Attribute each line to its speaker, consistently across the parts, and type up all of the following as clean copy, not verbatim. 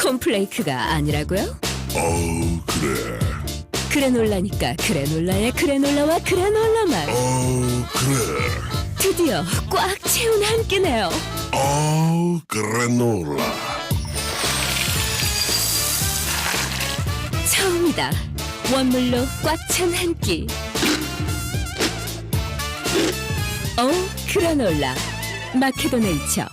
Speaker 1: 콘플레이크가 아니라고요?
Speaker 2: 그래.
Speaker 1: 그래놀라니까 그래놀라의 그래놀라와 그래놀라만
Speaker 2: 그래.
Speaker 1: 드디어 꽉 채운 한 끼네요.
Speaker 2: 그래놀라.
Speaker 1: 처음이다. 원물로 꽉 찬 한 끼. 그래놀라 마케도네이처.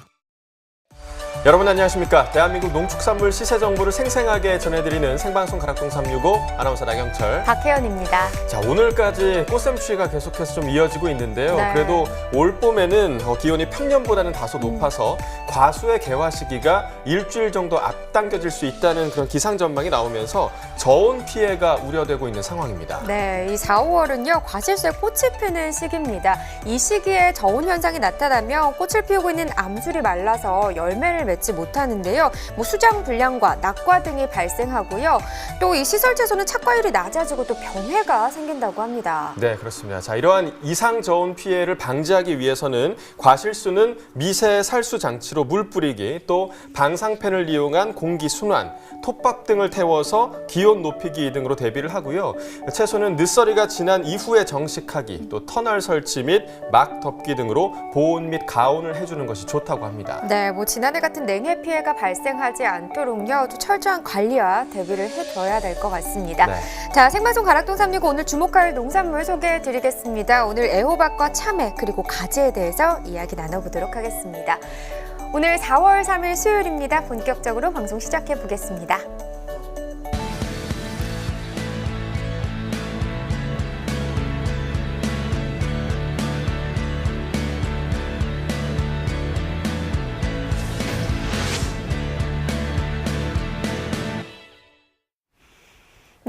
Speaker 3: 여러분 안녕하십니까. 대한민국 농축산물 시세 정보를 생생하게 전해드리는 생방송 가락동 365 아나운서 나경철,
Speaker 4: 박혜연입니다.
Speaker 3: 자, 오늘까지 꽃샘추위가 계속해서 좀 이어지고 있는데요.
Speaker 4: 네.
Speaker 3: 그래도 올 봄에는 기온이 평년보다는 다소 높아서 과수의 개화 시기가 일주일 정도 앞당겨질 수 있다는 그런 기상 전망이 나오면서 저온 피해가 우려되고 있는 상황입니다.
Speaker 4: 네, 이 4, 5월은요 과실수에 꽃이 피는 시기입니다. 이 시기에 저온 현상이 나타나면 꽃을 피우고 있는 암술이 말라서 열매를 맺지 못하는데요. 수장 불량과 낙과 등이 발생하고요. 또 이 시설 채소는 착과율이 낮아지고 또 병해가 생긴다고 합니다.
Speaker 3: 네, 그렇습니다. 자, 이러한 이상 저온 피해를 방지하기 위해서는 과실수는 미세 살수 장치로 물 뿌리기, 또 방상팬을 이용한 공기 순환, 톱밥 등을 태워서 기온 높이기 등으로 대비를 하고요. 채소는 늦서리가 지난 이후에 정식하기, 또 터널 설치 및 막 덮기 등으로 보온 및 가온을 해주는 것이 좋다고 합니다.
Speaker 4: 네, 지난해 같은 냉해 피해가 발생하지 않도록요, 또 철저한 관리와 대비를 해둬야 될 것 같습니다.
Speaker 3: 네.
Speaker 4: 자, 생방송 가락동 365 오늘 주목할 농산물 소개해드리겠습니다. 오늘 애호박과 참외 그리고 가지에 대해서 이야기 나눠보도록 하겠습니다. 오늘 4월 3일 수요일입니다. 본격적으로 방송 시작해 보겠습니다.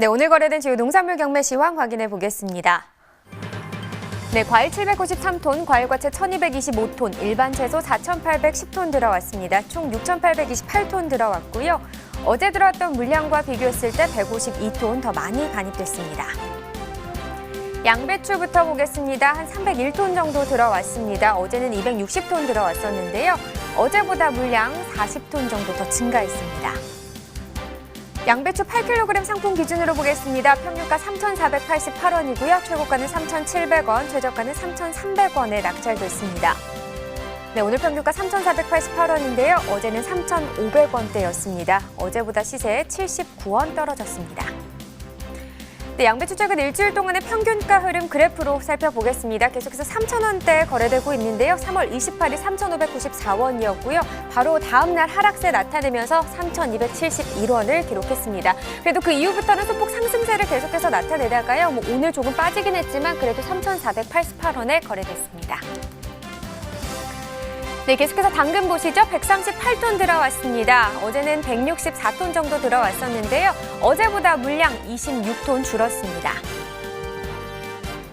Speaker 4: 네, 오늘 거래된 주요 농산물 경매 시황 확인해 보겠습니다. 네, 과일 793톤, 과일과채 1225톤, 일반 채소 4810톤 들어왔습니다. 총 6828톤 들어왔고요. 어제 들어왔던 물량과 비교했을 때 152톤 더 많이 반입됐습니다. 양배추부터 보겠습니다. 한 301톤 정도 들어왔습니다. 어제는 260톤 들어왔었는데요. 어제보다 물량 40톤 정도 더 증가했습니다. 양배추 8kg 상품 기준으로 보겠습니다. 평균가 3,488원이고요. 최고가는 3,700원, 최저가는 3,300원에 낙찰됐습니다. 네, 오늘 평균가 3,488원인데요. 어제는 3,500원대였습니다. 어제보다 시세 79원 떨어졌습니다. 네, 양배추 최근 일주일 동안의 평균가 흐름 그래프로 살펴보겠습니다. 계속해서 3,000원대 거래되고 있는데요. 3월 28일 3,594원이었고요. 바로 다음 날 하락세 나타내면서 3,271원을 기록했습니다. 그래도 그 이후부터는 소폭 상승세를 계속해서 나타내다가요. 오늘 조금 빠지긴 했지만 그래도 3,488원에 거래됐습니다. 네, 계속해서 당근 보시죠. 138톤 들어왔습니다. 어제는 164톤 정도 들어왔었는데요. 어제보다 물량 26톤 줄었습니다.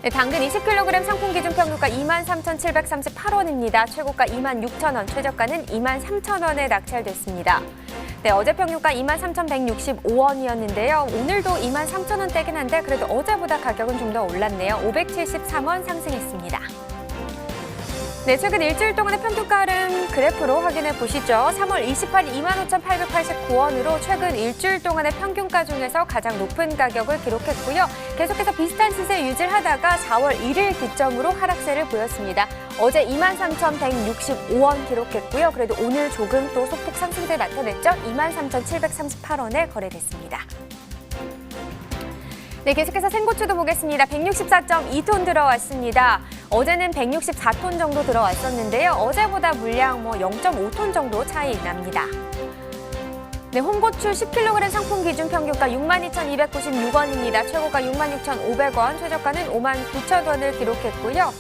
Speaker 4: 네, 당근 20kg 상품 기준 평균가 23,738원입니다. 최고가 26,000원, 최저가는 23,000원에 낙찰됐습니다. 네, 어제 평균가 23,165원이었는데요. 오늘도 23,000원대긴 한데 그래도 어제보다 가격은 좀 더 올랐네요. 573원 상승했습니다. 네, 최근 일주일 동안의 평균가 흐름 그래프로 확인해 보시죠. 3월 28일 25,889원으로 최근 일주일 동안의 평균가 중에서 가장 높은 가격을 기록했고요. 계속해서 비슷한 시세 유지를 하다가 4월 1일 기점으로 하락세를 보였습니다. 어제 23,165원 기록했고요. 그래도 오늘 조금 또 소폭 상승세 나타냈죠. 23,738원에 거래됐습니다. 네, 계속해서 생고추도 보겠습니다. 164.2톤 들어왔습니다. 어제는 164톤 정도 들어왔었는데요. 어제보다 물량 0.5톤 정도 차이 납니다. 네, 홍고추 10kg 상품 기준 평균가 62,296원입니다. 최고가 66,500원, 최저가는 59,000원을 기록했고요.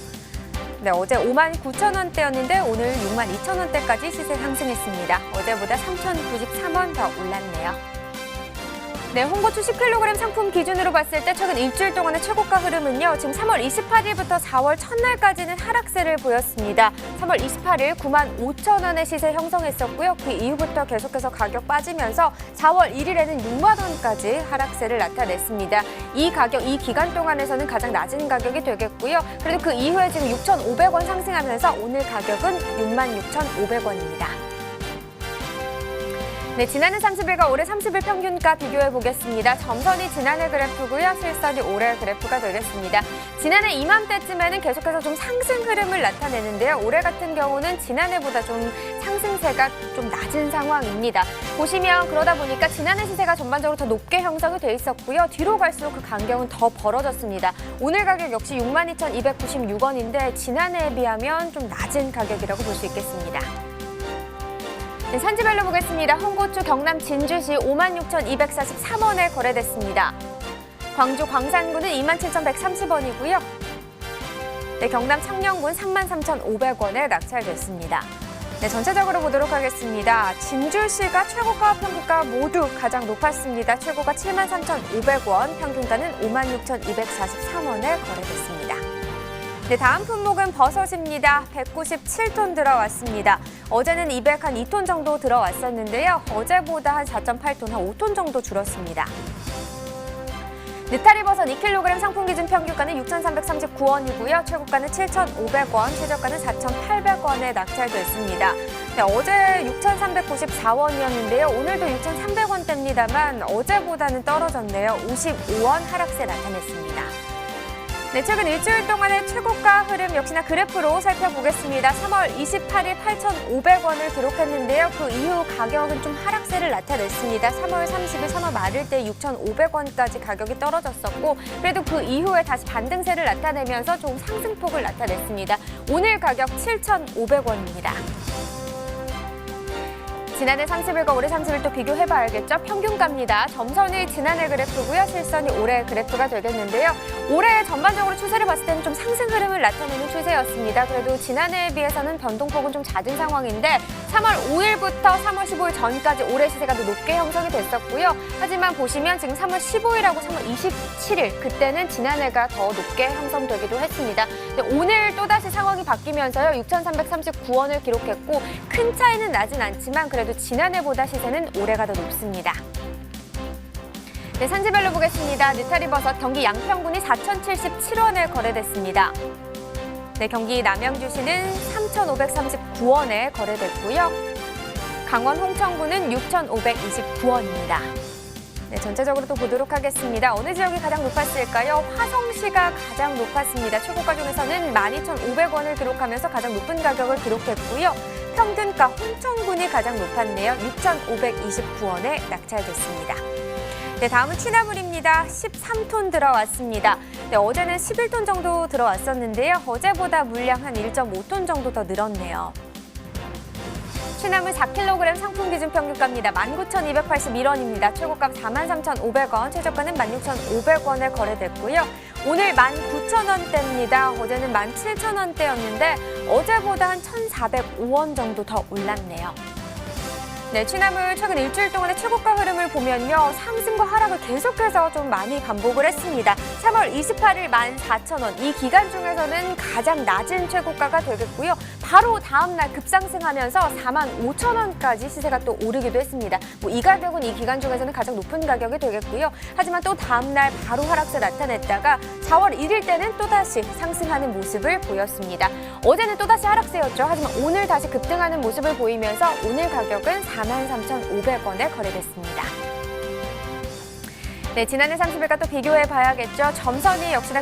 Speaker 4: 네, 어제 59,000원대였는데 오늘 62,000원대까지 시세 상승했습니다. 어제보다 3,093원 더 올랐네요. 네, 홍고추 10kg 상품 기준으로 봤을 때 최근 일주일 동안의 최고가 흐름은요. 지금 3월 28일부터 4월 첫날까지는 하락세를 보였습니다. 3월 28일 95,000원의 시세 형성했었고요. 그 이후부터 계속해서 가격 빠지면서 4월 1일에는 6만 원까지 하락세를 나타냈습니다. 이 가격, 이 기간 동안에서는 가장 낮은 가격이 되겠고요. 그래도 그 이후에 지금 6,500원 상승하면서 오늘 가격은 66,500원입니다. 네, 지난해 30일과 올해 30일 평균가 비교해 보겠습니다. 점선이 지난해 그래프고요. 실선이 올해 그래프가 되겠습니다. 지난해 이맘때쯤에는 계속해서 좀 상승 흐름을 나타내는데요. 올해 같은 경우는 지난해보다 좀 상승세가 좀 낮은 상황입니다. 보시면 그러다 보니까 지난해 시세가 전반적으로 더 높게 형성이 돼 있었고요. 뒤로 갈수록 그 간격은 더 벌어졌습니다. 오늘 가격 역시 62,296원인데 지난해에 비하면 좀 낮은 가격이라고 볼 수 있겠습니다. 네, 산지별로 보겠습니다. 홍고추 경남 진주시 56,243원에 거래됐습니다. 광주 광산군은 27,130원이고요. 네, 경남 창녕군 33,500원에 낙찰됐습니다. 네, 전체적으로 보도록 하겠습니다. 진주시가 최고가 평균가 모두 가장 높았습니다. 최고가 73,500원, 평균가는 56,243원에 거래됐습니다. 네, 다음 품목은 버섯입니다. 197톤 들어왔습니다. 어제는 202톤 정도 들어왔었는데요. 어제보다 한 4.8톤, 한 5톤 정도 줄었습니다. 느타리 버섯 2kg 상품 기준 평균가는 6,339원이고요. 최고가는 7,500원, 최저가는 4,800원에 낙찰됐습니다. 네, 어제 6,394원이었는데요. 오늘도 6,300원대입니다만 어제보다는 떨어졌네요. 55원 하락세 나타냈습니다. 네, 최근 일주일 동안의 최고가 흐름 역시나 그래프로 살펴보겠습니다. 3월 28일 8,500원을 기록했는데요. 그 이후 가격은 좀 하락세를 나타냈습니다. 3월 30일, 3월 말일 때 6,500원까지 가격이 떨어졌었고 그래도 그 이후에 다시 반등세를 나타내면서 좀 상승폭을 나타냈습니다. 오늘 가격 7,500원입니다. 지난해 30일과 올해 30일 또 비교해봐야겠죠. 평균가입니다. 점선이 지난해 그래프고요. 실선이 올해 그래프가 되겠는데요. 올해 전반적으로 추세를 봤을 때는 좀 상승 흐름을 나타내는 추세였습니다. 그래도 지난해에 비해서는 변동폭은 좀 잦은 상황인데 3월 5일부터 3월 15일 전까지 올해 시세가 더 높게 형성이 됐었고요. 하지만 보시면 지금 3월 15일하고 3월 27일 그때는 지난해가 더 높게 형성되기도 했습니다. 근데 오늘 또다시 상황이 바뀌면서요. 6,339원을 기록했고 큰 차이는 나진 않지만 그래도 지난해보다 시세는 올해가 더 높습니다. 네, 산지별로 보겠습니다. 느타리 버섯 경기 양평군이 4,077원에 거래됐습니다. 네, 경기 남양주시는 3,539원에 거래됐고요. 강원 홍천군은 6,529원입니다. 네, 전체적으로 또 보도록 하겠습니다. 어느 지역이 가장 높았을까요? 화성시가 가장 높았습니다. 최고가 중에서는 12,500원을 기록하면서 가장 높은 가격을 기록했고요. 평균가 홍천군이 가장 높았네요. 6,529원에 낙찰됐습니다. 네, 다음은 취나물입니다. 13톤 들어왔습니다. 네, 어제는 11톤 정도 들어왔었는데요. 어제보다 물량 한 1.5톤 정도 더 늘었네요. 취나물 4kg 상품 기준 평균가입니다. 19,281원입니다. 최고가 43,500원, 최저가는 16,500원에 거래됐고요. 오늘 19,000원대입니다. 어제는 17,000원대였는데 어제보다 한 1,405원 정도 더 올랐네요. 네, 취나물 최근 일주일 동안의 최고가 흐름을 보면요. 상승과 하락을 계속해서 좀 많이 반복을 했습니다. 3월 28일 14,000원, 이 기간 중에서는 가장 낮은 최고가가 되겠고요. 바로 다음 날 급상승하면서 45,000원까지 시세가 또 오르기도 했습니다. 이 가격은 이 기간 중에서는 가장 높은 가격이 되겠고요. 하지만 또 다음 날 바로 하락세 나타냈다가 4월 1일 때는 또다시 상승하는 모습을 보였습니다. 어제는 또다시 하락세였죠. 하지만 오늘 다시 급등하는 모습을 보이면서 오늘 가격은 43,500원에 거래됐습니다. 네, 지난해 30일과 또 비교해봐야겠죠. 점선이 역시나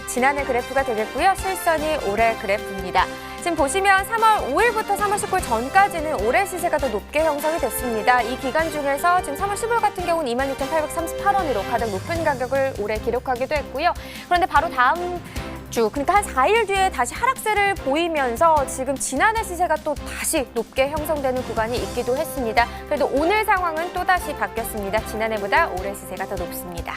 Speaker 4: 지난해 그래프가 되겠고요. 실선이 올해 그래프입니다. 지금 보시면 3월 5일부터 3월 19일 전까지는 올해 시세가 더 높게 형성이 됐습니다. 이 기간 중에서 지금 3월 15일 같은 경우는 26,838원으로 가장 높은 가격을 올해 기록하기도 했고요. 그런데 바로 다음 주, 그러니까 한 4일 뒤에 다시 하락세를 보이면서 지금 지난해 시세가 또 다시 높게 형성되는 구간이 있기도 했습니다. 그래도 오늘 상황은 또다시 바뀌었습니다. 지난해보다 올해 시세가 더 높습니다.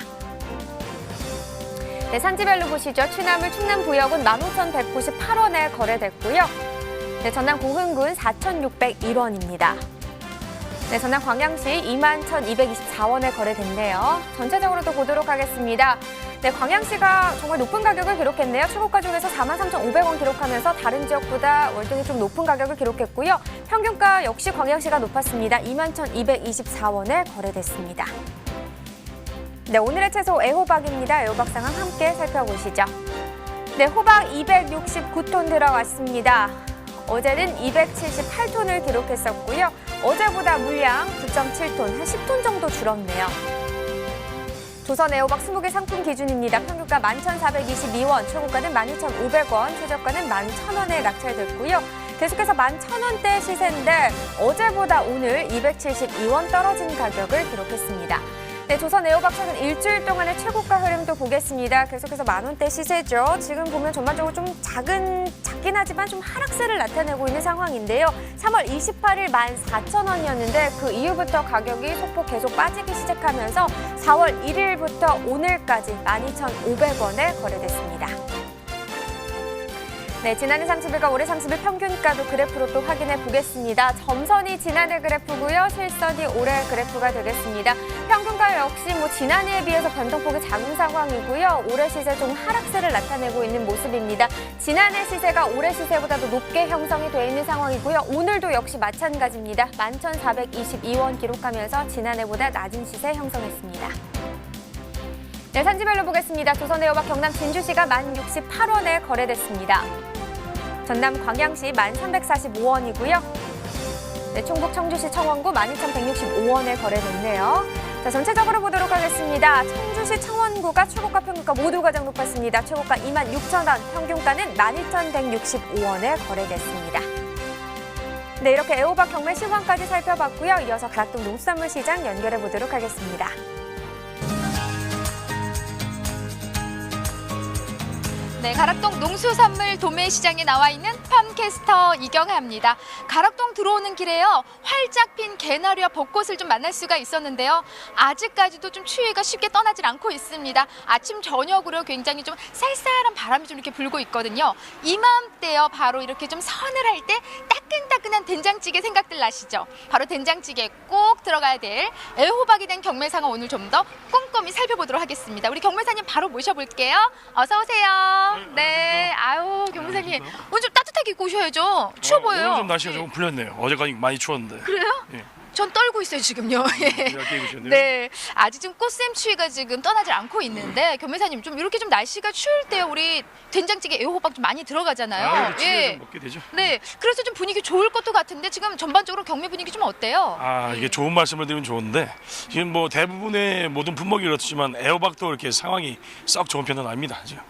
Speaker 4: 네, 산지별로 보시죠. 취나물 충남 부역은 15,198원에 거래됐고요. 네, 전남 고흥군 4,601원입니다. 네, 전남 광양시 21,224원에 거래됐네요. 전체적으로도 보도록 하겠습니다. 네, 광양시가 정말 높은 가격을 기록했네요. 최고가 중에서 43,500원 기록하면서 다른 지역보다 월등히 좀 높은 가격을 기록했고요. 평균가 역시 광양시가 높았습니다. 21,224원에 거래됐습니다. 네, 오늘의 채소 애호박입니다. 애호박 상황 함께 살펴보시죠. 네, 호박 269톤 들어왔습니다. 어제는 278톤을 기록했었고요. 어제보다 물량 9.7톤, 한 10톤 정도 줄었네요. 조선 애호박 20개 상품 기준입니다. 평균가 11,422원, 최고가는 12,500원, 최저가는 11,000원에 낙찰됐고요. 계속해서 11,000원대 시세인데 어제보다 오늘 272원 떨어진 가격을 기록했습니다. 네, 조선 애호박 최근 일주일 동안의 최고가 흐름도 보겠습니다. 계속해서 만원대 시세죠. 지금 보면 전반적으로 좀 작긴 하지만 좀 하락세를 나타내고 있는 상황인데요. 3월 28일 14,000원이었는데 그 이후부터 가격이 소폭 계속 빠지기 시작하면서 4월 1일부터 오늘까지 12,500원에 거래됐습니다. 네, 지난해 30일과 올해 30일 평균가도 그래프로 또 확인해 보겠습니다. 점선이 지난해 그래프고요. 실선이 올해 그래프가 되겠습니다. 평균가 역시 지난해에 비해서 변동폭이 작은 상황이고요. 올해 시세 좀 하락세를 나타내고 있는 모습입니다. 지난해 시세가 올해 시세보다도 높게 형성이 되어 있는 상황이고요. 오늘도 역시 마찬가지입니다. 11,422원 기록하면서 지난해보다 낮은 시세 형성했습니다. 네, 산지별로 보겠습니다. 조선 애호박 경남 진주시가 1068원에 거래됐습니다. 전남 광양시 1345원이고요. 네, 충북 청주시 청원구 12,165원에 거래됐네요. 자, 전체적으로 보도록 하겠습니다. 청주시 청원구가 최고가 평균가 모두 가장 높았습니다. 최고가 26,000원, 평균가는 12,165원에 거래됐습니다. 네, 이렇게 애호박 경매 시황까지 살펴봤고요. 이어서 가락동 농수산물 시장 연결해 보도록 하겠습니다.
Speaker 5: 네, 가락동 농수산물 도매시장에 나와 있는 팜캐스터 이경아입니다. 가락동 들어오는 길에요. 활짝 핀 개나리와 벚꽃을 좀 만날 수가 있었는데요. 아직까지도 좀 추위가 쉽게 떠나질 않고 있습니다. 아침 저녁으로 굉장히 좀 쌀쌀한 바람이 좀 이렇게 불고 있거든요. 이맘때요, 바로 이렇게 좀 서늘할 때 따끈따끈한 된장찌개 생각들 나시죠? 바로 된장찌개 꼭 들어가야 될 애호박이 된 경매 상황 오늘 좀 더 꼼꼼히 살펴보도록 하겠습니다. 우리 경매사님 바로 모셔볼게요. 어서 오세요. 네, 아유 경매사님 오늘 좀 따뜻하게 입고 오셔야죠. 추워 보여요.
Speaker 6: 오늘 좀 날씨가 조금 풀렸네요. 어제까지 많이 추웠는데.
Speaker 5: 그래요?
Speaker 6: 예.
Speaker 5: 전 떨고 있어요 지금요.
Speaker 6: 얇게 입으셨네요.
Speaker 5: 네, 아직 좀 꽃샘 추위가 지금 떠나질 않고 있는데 경매사님 좀 이렇게 좀 날씨가 추울 때 우리 된장찌개 애호박 좀 많이 들어가잖아요.
Speaker 6: 아, 예. 좀 먹게 되죠.
Speaker 5: 네, 그래서 좀 분위기 좋을 것도 같은데 지금 전반적으로 경매 분위기 좀 어때요?
Speaker 6: 아, 이게 좋은 말씀을 드리면 좋은데 지금 뭐 대부분의 모든 품목이 그렇지만 애호박도 이렇게 상황이 썩 좋은 편은 아닙니다. 지금.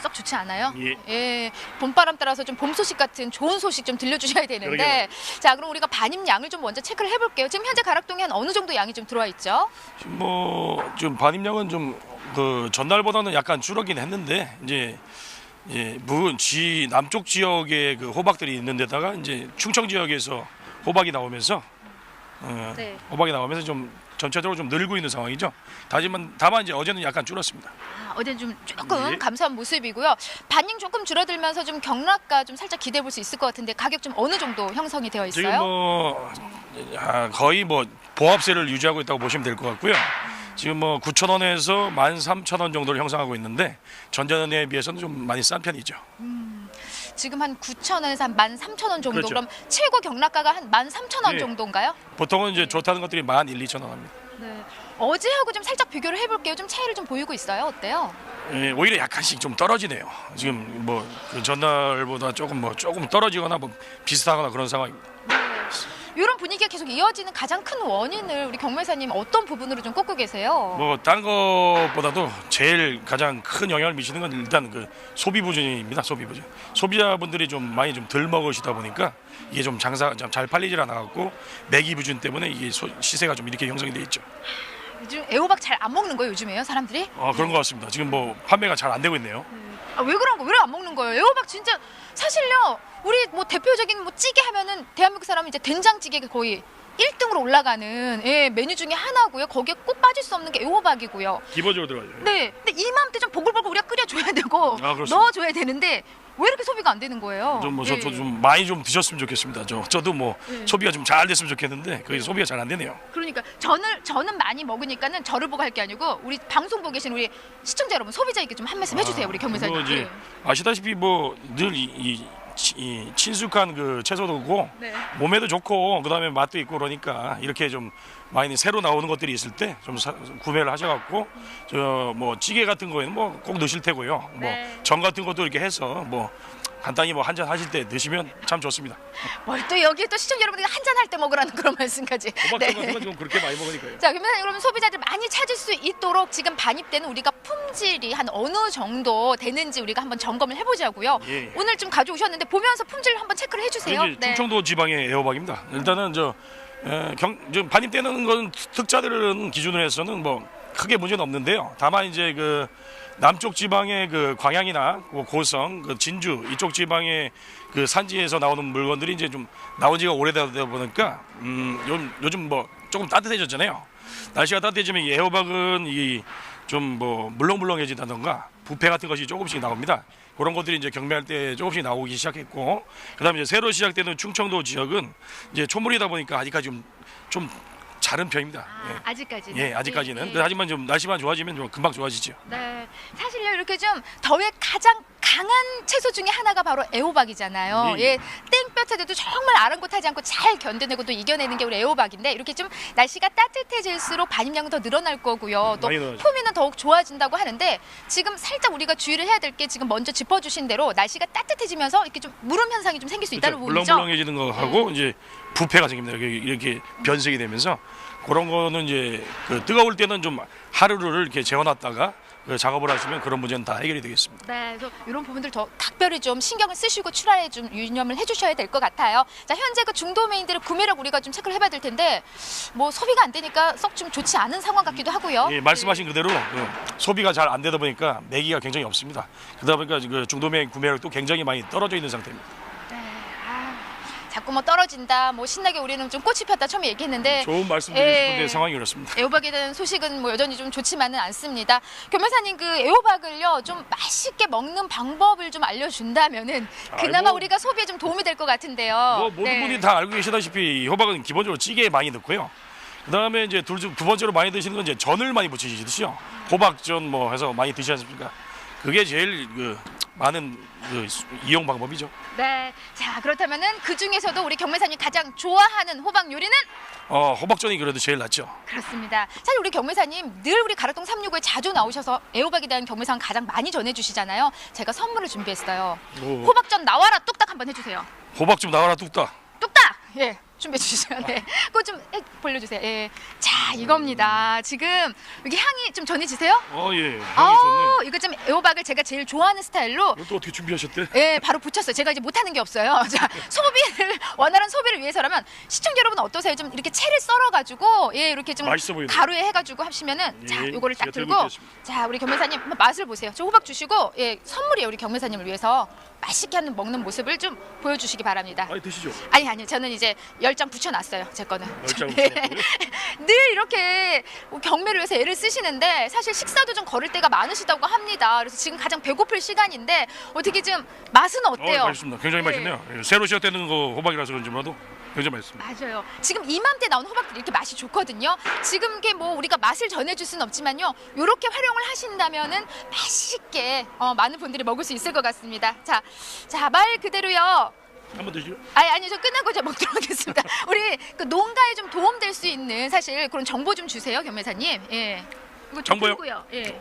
Speaker 5: 썩 좋지 않아요?
Speaker 6: 예.
Speaker 5: 봄바람 따라서 좀 봄 소식 같은 좋은 소식 좀 들려주셔야 되는데 자, 그럼 우리가 반입량을 좀 먼저 체크를 해볼게요. 지금 현재 가락동에 한 어느 정도 양이 좀 들어와 있죠?
Speaker 6: 지금 뭐 좀 반입량은 좀 그 전날보다는 약간 줄었긴 했는데 이제 남쪽 지역에 그 호박들이 있는 데다가 이제 충청 지역에서 호박이 나오면서
Speaker 5: 네.
Speaker 6: 호박이 나오면서 좀 전체적으로 좀 늘고 있는 상황이죠. 다만 이제 어제는 약간 줄었습니다.
Speaker 5: 어제는 좀 조금
Speaker 6: 예.
Speaker 5: 감소한 모습이고요. 반입 조금 줄어들면서 좀 경락가 좀 살짝 기대해 볼 수 있을 것 같은데 가격 좀 어느 정도 형성이 되어 있어요?
Speaker 6: 지금 거의 뭐 보합세를 유지하고 있다고 보시면 될 것 같고요. 지금 뭐 9,000원에서 13,000원 정도를 형성하고 있는데 전전에 비해서는 좀 많이 싼 편이죠.
Speaker 5: 지금 한 9,000원에서 한 13,000원 정도.
Speaker 6: 그렇죠.
Speaker 5: 그럼 최고 경락가가 한 13,000원
Speaker 6: 예.
Speaker 5: 정도인가요?
Speaker 6: 보통은 이제 좋다는 것들이 12,000원 합니다.
Speaker 5: 네. 어제하고 좀 살짝 비교를 해볼게요. 좀 차이를 좀 보이고 있어요. 어때요?
Speaker 6: 예, 오히려 약간씩 좀 떨어지네요. 지금 뭐 그 전날보다 조금 떨어지거나 뭐 비슷하거나 그런 상황입니다.
Speaker 5: 이런 분위기가 계속 이어지는 가장 큰 원인을 우리 경매사님 어떤 부분으로 좀 꼽고 계세요?
Speaker 6: 뭐 다른 것보다도 제일 가장 큰 영향을 미치는 건 일단 그 소비 부진입니다. 소비 부진. 소비자분들이 좀 많이 좀 덜 먹으시다 보니까 이게 좀 장사가 좀 잘 팔리질 않아 갖고 매기 부진 때문에 이게 시세가 좀 이렇게 형성이 돼 있죠.
Speaker 5: 요즘 애호박 잘 안 먹는 거예요, 요즘에요, 사람들이?
Speaker 6: 그런 것 같습니다. 지금 뭐 판매가 잘 안 되고 있네요.
Speaker 5: 아, 왜 그런 거? 왜 안 먹는 거예요? 애호박 진짜 사실요. 우리 뭐 대표적인 뭐 찌개 하면은 대한민국 사람은 이제 된장찌개가 거의 1등으로 올라가는 메뉴 중에 하나고요. 거기에 꼭 빠질 수 없는 게 애호박이고요.
Speaker 6: 기본적으로 들어가죠.
Speaker 5: 네, 근데 이맘때 좀 보글보글 우리가 끓여줘야 되고
Speaker 6: 그렇습니다.
Speaker 5: 넣어줘야 되는데 왜 이렇게 소비가 안 되는 거예요?
Speaker 6: 저도 좀 많이 좀 드셨으면 좋겠습니다. 저도 뭐 소비가 좀 잘 됐으면 좋겠는데 그게 소비가 잘 안 되네요.
Speaker 5: 그러니까 저는 많이 먹으니까는 저를 보고 할 게 아니고 우리 방송 보고 계신 우리 시청자 여러분, 소비자에게 좀 한 말씀 해주세요, 우리 경매사님.
Speaker 6: 이제 아시다시피 뭐 늘 이 친숙한 그 채소도고
Speaker 5: 네.
Speaker 6: 몸에도 좋고 그다음에 맛도 있고 그러니까 이렇게 좀 많이 새로 나오는 것들이 있을 때 좀 구매를 하셔갖고 저 뭐 찌개 같은 거에는 뭐 꼭 넣으실 테고요. 뭐
Speaker 5: 네.
Speaker 6: 전 같은 것도 이렇게 해서 뭐 간단히 뭐 한 잔 하실 때 드시면 참 좋습니다.
Speaker 5: 뭘 또 여기 또 시청자 여러분들이 한잔 할 때 먹으라는 그런 말씀까지.
Speaker 6: 호박전 같은 건 지금 그렇게 많이 먹으니까요.
Speaker 5: 자, 김 회장님, 그러면 소비자들 많이 찾을 수 있도록 지금 반입되는 우리가 품질이 한 어느 정도 되는지 우리가 한번 점검을 해보자고요.
Speaker 6: 예.
Speaker 5: 오늘 좀 가져오셨는데 보면서 품질 한번 체크를 해주세요.
Speaker 6: 이제 충청도 지방의 애호박입니다. 일단은 좀 반입되는 건 특자들은 기준으로 해서는 뭐 크게 문제는 없는데요. 다만 이제 그 남쪽 지방의 그 광양이나 고성, 그 진주 이쪽 지방의 그 산지에서 나오는 물건들이 이제 좀 나온 지가 오래되다 보니까 요즘 뭐 조금 따뜻해졌잖아요. 날씨가 따뜻해지면 이 애호박은 이 좀 뭐 물렁물렁해진다던가 부패 같은 것이 조금씩 나옵니다. 그런 것들이 이제 경매할 때 조금씩 나오기 시작했고, 그다음에 이제 새로 시작되는 충청도 지역은 이제 초물이다 보니까 아직까지 좀 자른 편입니다. 예.
Speaker 5: 아직까지는.
Speaker 6: 예, 아직까지는.
Speaker 5: 예, 예.
Speaker 6: 하지만 좀 날씨만 좋아지면 좀 금방 좋아지죠.
Speaker 5: 네, 사실요 이렇게 좀 더위에 가장 강한 채소 중에 하나가 바로 애호박이잖아요.
Speaker 6: 예,
Speaker 5: 예, 땡볕에도 정말 아랑곳하지 않고 잘 견뎌내고 또 이겨내는 게 우리 애호박인데, 이렇게 좀 날씨가 따뜻해질수록 반입량은 더 늘어날 거고요. 또
Speaker 6: 많이 늘어나죠.
Speaker 5: 품위는 더욱 좋아진다고 하는데, 지금 살짝 우리가 주의를 해야 될 게 지금 먼저 짚어주신 대로 날씨가 따뜻해지면서 이렇게 좀 무름 현상이 좀 생길 수 있다는 부분이죠.
Speaker 6: 물렁물렁해지는 거 하고 이제 부패가 생깁니다. 이렇게 변색이 되면서 그런 거는 이제 그 뜨거울 때는 좀 하루를 이렇게 재워놨다가 그 작업을 하시면 그런 문제는 다 해결이 되겠습니다.
Speaker 5: 네, 그래서 이런 부분들 더 각별히 좀 신경을 쓰시고 출하에 좀 유념을 해주셔야 될 것 같아요. 자, 현재 그 중도메인들의 구매력 우리가 좀 체크를 해봐야 될 텐데, 뭐 소비가 안 되니까 썩 좀 좋지 않은 상황 같기도 하고요.
Speaker 6: 예, 말씀하신 그대로 소비가 잘 안 되다 보니까 매기가 굉장히 없습니다. 그러다 보니까 그 중도메인 구매력도 굉장히 많이 떨어져 있는 상태입니다.
Speaker 5: 네, 자꾸 뭐 떨어진다, 뭐 신나게 우리는 좀 꽃이 폈다 처음에 얘기했는데,
Speaker 6: 좋은 말씀드리고
Speaker 5: 예.
Speaker 6: 싶은데 상황이 그렇습니다.
Speaker 5: 애호박에 대한 소식은 뭐 여전히 좀 좋지만은 않습니다. 교묘사님, 그 애호박을요 좀 맛있게 먹는 방법을 좀 알려준다면은 그나마
Speaker 6: 아이고.
Speaker 5: 우리가 소비에 좀 도움이 될 것 같은데요.
Speaker 6: 뭐 모든
Speaker 5: 네.
Speaker 6: 분이 다 알고 계시다시피 호박은 기본적으로 찌개에 많이 넣고요. 그다음에 이제 두 번째로 많이 드시는 건 이제 전을 많이 부치시듯이요. 호박전 뭐 해서 많이 드시지 않습니까? 그게 제일 그 많은 그 이용 방법이죠.
Speaker 5: 네, 자 그렇다면은 그 중에서도 우리 경매사님 가장 좋아하는 호박 요리는?
Speaker 6: 호박전이 그래도 제일 낫죠.
Speaker 5: 그렇습니다. 사실 우리 경매사님 늘 우리 가락동 365에 자주 나오셔서 애호박에 대한 경매상 가장 많이 전해주시잖아요. 제가 선물을 준비했어요.
Speaker 6: 오.
Speaker 5: 호박전 나와라 뚝딱 한번 해주세요.
Speaker 6: 호박 좀 나와라 뚝딱.
Speaker 5: 뚝딱! 예, 준비해 주시죠. 네, 그거 좀 벌려주세요. 예, 자 이겁니다. 지금 여기 향이 좀 전해지세요?
Speaker 6: 예. 향이 좋네.
Speaker 5: 이거 좀 애호박을 제가 제일 좋아하는 스타일로
Speaker 6: 이것도 어떻게 준비하셨대?
Speaker 5: 예, 바로 붙였어요. 제가 이제 못하는 게 없어요. 자, 소비를 원활한 소비를 위해서라면 시청자 여러분 어떠세요? 좀 이렇게 채를 썰어가지고 예, 이렇게 좀
Speaker 6: 맛있어 보이네요.
Speaker 5: 가루에 해가지고 하시면은
Speaker 6: 예,
Speaker 5: 자, 요거를 딱
Speaker 6: 제가 들고
Speaker 5: 들고
Speaker 6: 있겠습니다.
Speaker 5: 자, 우리 경매사님 한번 맛을 보세요. 저 호박 주시고 예, 선물이에요. 우리 경매사님을 위해서 맛있게 하는 먹는 모습을 좀 보여주시기 바랍니다.
Speaker 6: 드시죠.
Speaker 5: 아니요, 저는 이제 10장 붙여놨어요. 제 거는.
Speaker 6: 10장
Speaker 5: 예.
Speaker 6: 붙여놨고요?
Speaker 5: 늘 이렇게 경매를 위해서 애를 쓰시는데 사실 식사도 좀 거를 때가 많으시다고 합니다. 그래서 지금 가장 배고플 시간인데 어떻게 좀 맛은 어때요?
Speaker 6: 맛있습니다. 굉장히
Speaker 5: 예.
Speaker 6: 맛있네요. 예, 새로 시작되는 거 호박이라서 그런지 몰라도 굉장히 맛있습니다.
Speaker 5: 맞아요. 지금 이맘때 나온 호박들이 이렇게 맛이 좋거든요. 지금 게 뭐 우리가 맛을 전해줄 수는 없지만요. 이렇게 활용을 하신다면은 맛있게 많은 분들이 먹을 수 있을 것 같습니다. 자, 말 그대로요.
Speaker 6: 한번 드시죠.
Speaker 5: 아니 저 끝나고 이제 먹도록 하겠습니다. 우리 그 농가에 좀 도움될 수 있는 사실 그런 정보 좀 주세요, 경매사님. 예. 이거 좀
Speaker 6: 정보요?
Speaker 5: 들고요. 예.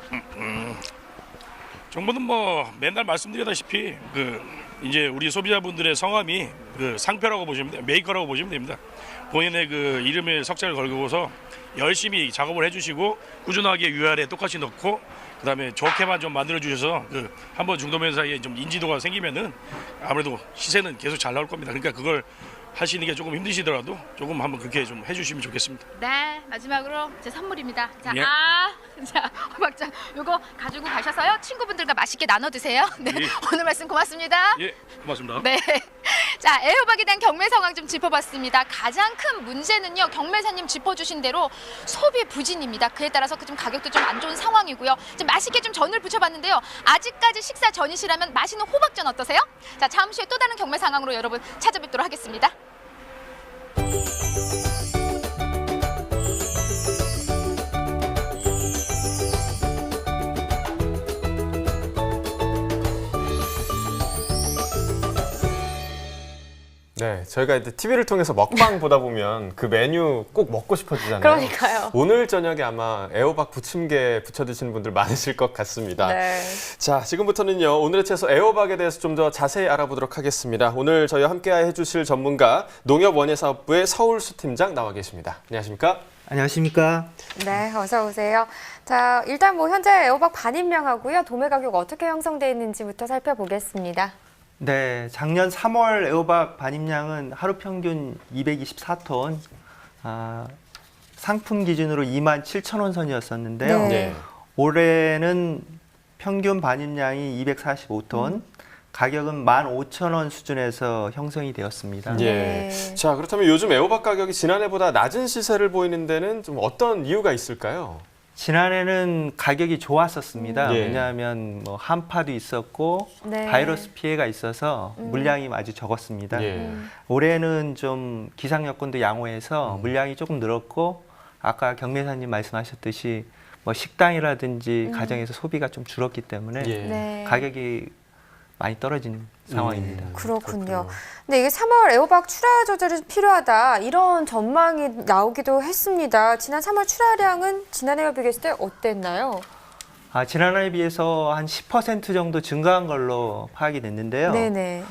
Speaker 6: 정보는 뭐 맨날 말씀드리다시피 그 이제 우리 소비자분들의 성함이 그 상표라고 보시면 돼요. 메이커라고 보시면 됩니다. 본인의 그 이름에 석자를 걸고서 열심히 작업을 해주시고 꾸준하게 UR에 똑같이 넣고 그다음에 좋게만 좀 만들어 주셔서 그 한번 중도면 사이에 좀 인지도가 생기면은 아무래도 시세는 계속 잘 나올 겁니다. 그러니까 그걸 하시는 게 조금 힘드시더라도 조금 한번 그렇게 좀 해주시면 좋겠습니다.
Speaker 5: 네, 마지막으로 제 선물입니다. 자,
Speaker 6: 예.
Speaker 5: 자, 호박전 요거 가지고 가셔서요. 친구분들과 맛있게 나눠 드세요. 네,
Speaker 6: 예.
Speaker 5: 오늘 말씀 고맙습니다.
Speaker 6: 예, 고맙습니다.
Speaker 5: 네. 자, 애호박에 대한 경매 상황 좀 짚어봤습니다. 가장 큰 문제는요, 경매사님 짚어주신 대로 소비 부진입니다. 그에 따라서 좀 가격도 좀 안 좋은 상황이고요. 좀 맛있게 좀 전을 부쳐봤는데요. 아직까지 식사 전이시라면 맛있는 호박전 어떠세요? 자, 잠시 후에 또 다른 경매 상황으로 여러분 찾아뵙도록 하겠습니다.
Speaker 3: 네, 저희가 이제 TV를 통해서 먹방 보다 보면 그 메뉴 꼭 먹고 싶어지잖아요.
Speaker 4: 그러니까요.
Speaker 3: 오늘 저녁에 아마 애호박 부침개 부쳐 드시는 분들 많으실 것 같습니다.
Speaker 4: 네.
Speaker 3: 자, 지금부터는요. 오늘의 채소 애호박에 대해서 좀 더 자세히 알아보도록 하겠습니다. 오늘 저희와 함께 해주실 전문가 농협원예사업부의 서울수 팀장 나와 계십니다. 안녕하십니까?
Speaker 7: 안녕하십니까?
Speaker 4: 네, 어서 오세요. 자, 일단 뭐 현재 애호박 반입량하고요. 도매 가격 어떻게 형성되어 있는지부터 살펴보겠습니다.
Speaker 7: 네, 작년 3월 애호박 반입량은 하루 평균 224톤, 상품 기준으로 27,000원 선이었었는데요.
Speaker 4: 네.
Speaker 3: 네.
Speaker 7: 올해는 평균 반입량이 245톤, 가격은 15,000원 수준에서 형성이 되었습니다.
Speaker 3: 예.
Speaker 4: 네.
Speaker 3: 자, 그렇다면 요즘 애호박 가격이 지난해보다 낮은 시세를 보이는 데는 좀 어떤 이유가 있을까요?
Speaker 7: 지난해는 가격이 좋았었습니다.
Speaker 3: 예.
Speaker 7: 왜냐하면 뭐 한파도 있었고
Speaker 4: 네.
Speaker 7: 바이러스 피해가 있어서 물량이 아주 적었습니다.
Speaker 3: 예.
Speaker 7: 올해는 좀 기상 여건도 양호해서 물량이 조금 늘었고 아까 경매사님 말씀하셨듯이 뭐 식당이라든지 가정에서 소비가 좀 줄었기 때문에
Speaker 3: 예.
Speaker 4: 네.
Speaker 7: 가격이 많이 떨어진 상황입니다.
Speaker 4: 그렇군요. 근데 이게 3월 애호박 출하 조절이 필요하다 이런 전망이 나오기도 했습니다. 지난 3월 출하량은 지난해와 비교했을 때 어땠나요?
Speaker 7: 지난해에 비해서 한 10% 정도 증가한 걸로 파악이 됐는데요.
Speaker 4: 네네.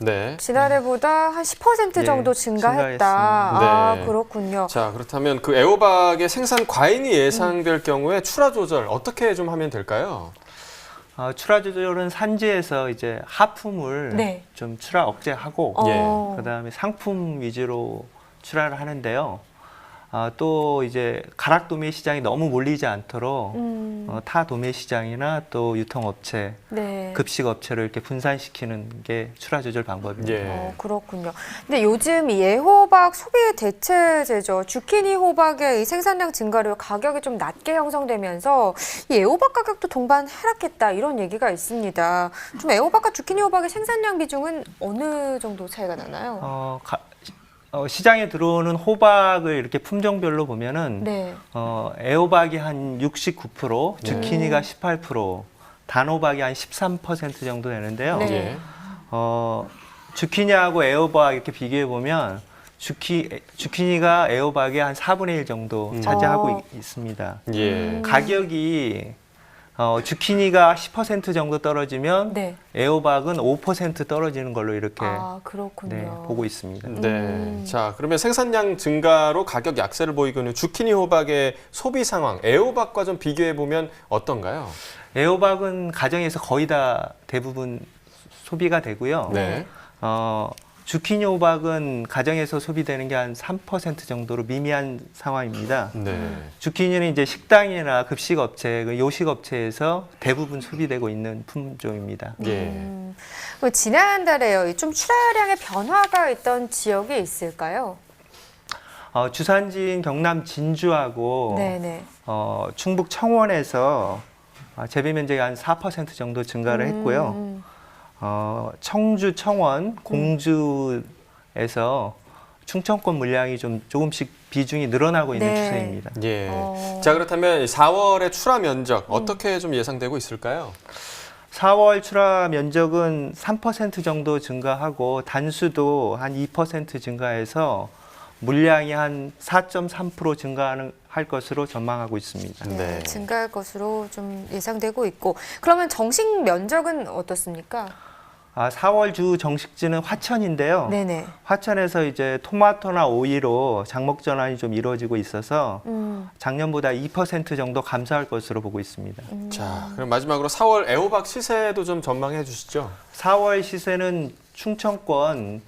Speaker 3: 네.
Speaker 4: 지난해보다 한 10% 정도
Speaker 7: 네,
Speaker 4: 증가했다.
Speaker 7: 증가했습니다.
Speaker 4: 아,
Speaker 3: 네.
Speaker 4: 그렇군요.
Speaker 3: 자, 그렇다면 그 애호박의 생산 과잉이 예상될 경우에 출하 조절 어떻게 좀 하면 될까요?
Speaker 7: 출하 조절은 산지에서 이제 하품을
Speaker 4: 네.
Speaker 7: 좀 출하 억제하고
Speaker 4: 어.
Speaker 7: 그다음에 상품 위주로 출하를 하는데요. 또 이제 가락 도매 시장이 너무 몰리지 않도록 타 도매 시장이나 또 유통업체,
Speaker 4: 네.
Speaker 7: 급식업체를 이렇게 분산시키는 게 출하 조절 방법입니다.
Speaker 3: 예.
Speaker 4: 그렇군요. 근데 요즘 이 애호박 소비 대체제죠. 주키니 호박의 이 생산량 증가로 가격이 좀 낮게 형성되면서 이 애호박 가격도 동반 하락했다 이런 얘기가 있습니다. 좀 애호박과 주키니 호박의 생산량 비중은 어느 정도 차이가 나나요?
Speaker 7: 시장에 들어오는 호박을 이렇게 품종별로 보면은
Speaker 4: 네.
Speaker 7: 애호박이 한 69%, 주키니가 18%, 단호박이 한 13% 정도 되는데요.
Speaker 4: 네.
Speaker 3: 예.
Speaker 7: 주키니하고 애호박 이렇게 비교해 보면 주키니가 애호박의 한 4분의 1 정도 차지하고 있습니다.
Speaker 3: 예.
Speaker 7: 가격이 주키니가 10% 정도 떨어지면
Speaker 4: 네.
Speaker 7: 애호박은 5% 떨어지는 걸로 이렇게
Speaker 4: 그렇군요.
Speaker 7: 보고 있습니다.
Speaker 3: 네. 자, 그러면 생산량 증가로 가격 약세를 보이고 있는 주키니 호박의 소비 상황, 애호박과 좀 비교해 보면 어떤가요?
Speaker 7: 애호박은 가정에서 거의 다 대부분 소비가 되고요.
Speaker 3: 네.
Speaker 7: 주키니 호박은 가정에서 소비되는 게 한 3% 정도로 미미한 상황입니다.
Speaker 3: 네.
Speaker 7: 주키니는 이제 식당이나 급식업체, 요식업체에서 대부분 소비되고 있는 품종입니다.
Speaker 3: 예.
Speaker 4: 그리고 지난달에요. 좀 출하량의 변화가 있던 지역이 있을까요?
Speaker 7: 주산지인 경남 진주하고
Speaker 4: 네네.
Speaker 7: 충북 청원에서 재배 면적이 한 4% 정도 증가를 했고요. 청주, 청원, 공주에서 충청권 물량이 조금씩 비중이 늘어나고 있는
Speaker 4: 네.
Speaker 7: 추세입니다.
Speaker 3: 예. 자, 그렇다면 4월의 출하 면적 어떻게 좀 예상되고 있을까요?
Speaker 7: 4월 출하 면적은 3% 정도 증가하고 단수도 한 2% 증가해서 물량이 한 4.3% 증가할 것으로 전망하고 있습니다.
Speaker 3: 네.
Speaker 4: 증가할 것으로 좀 예상되고 있고 그러면 정식 면적은 어떻습니까?
Speaker 7: 4월 주 정식지는 화천인데요.
Speaker 4: 네네.
Speaker 7: 화천에서 이제 토마토나 오이로 장목 전환이 좀 이루어지고 있어서 작년보다 2% 정도 감소할 것으로 보고 있습니다.
Speaker 3: 자, 그럼 마지막으로 4월 애호박 시세도 좀 전망해 주시죠.
Speaker 7: 4월 시세는 충청권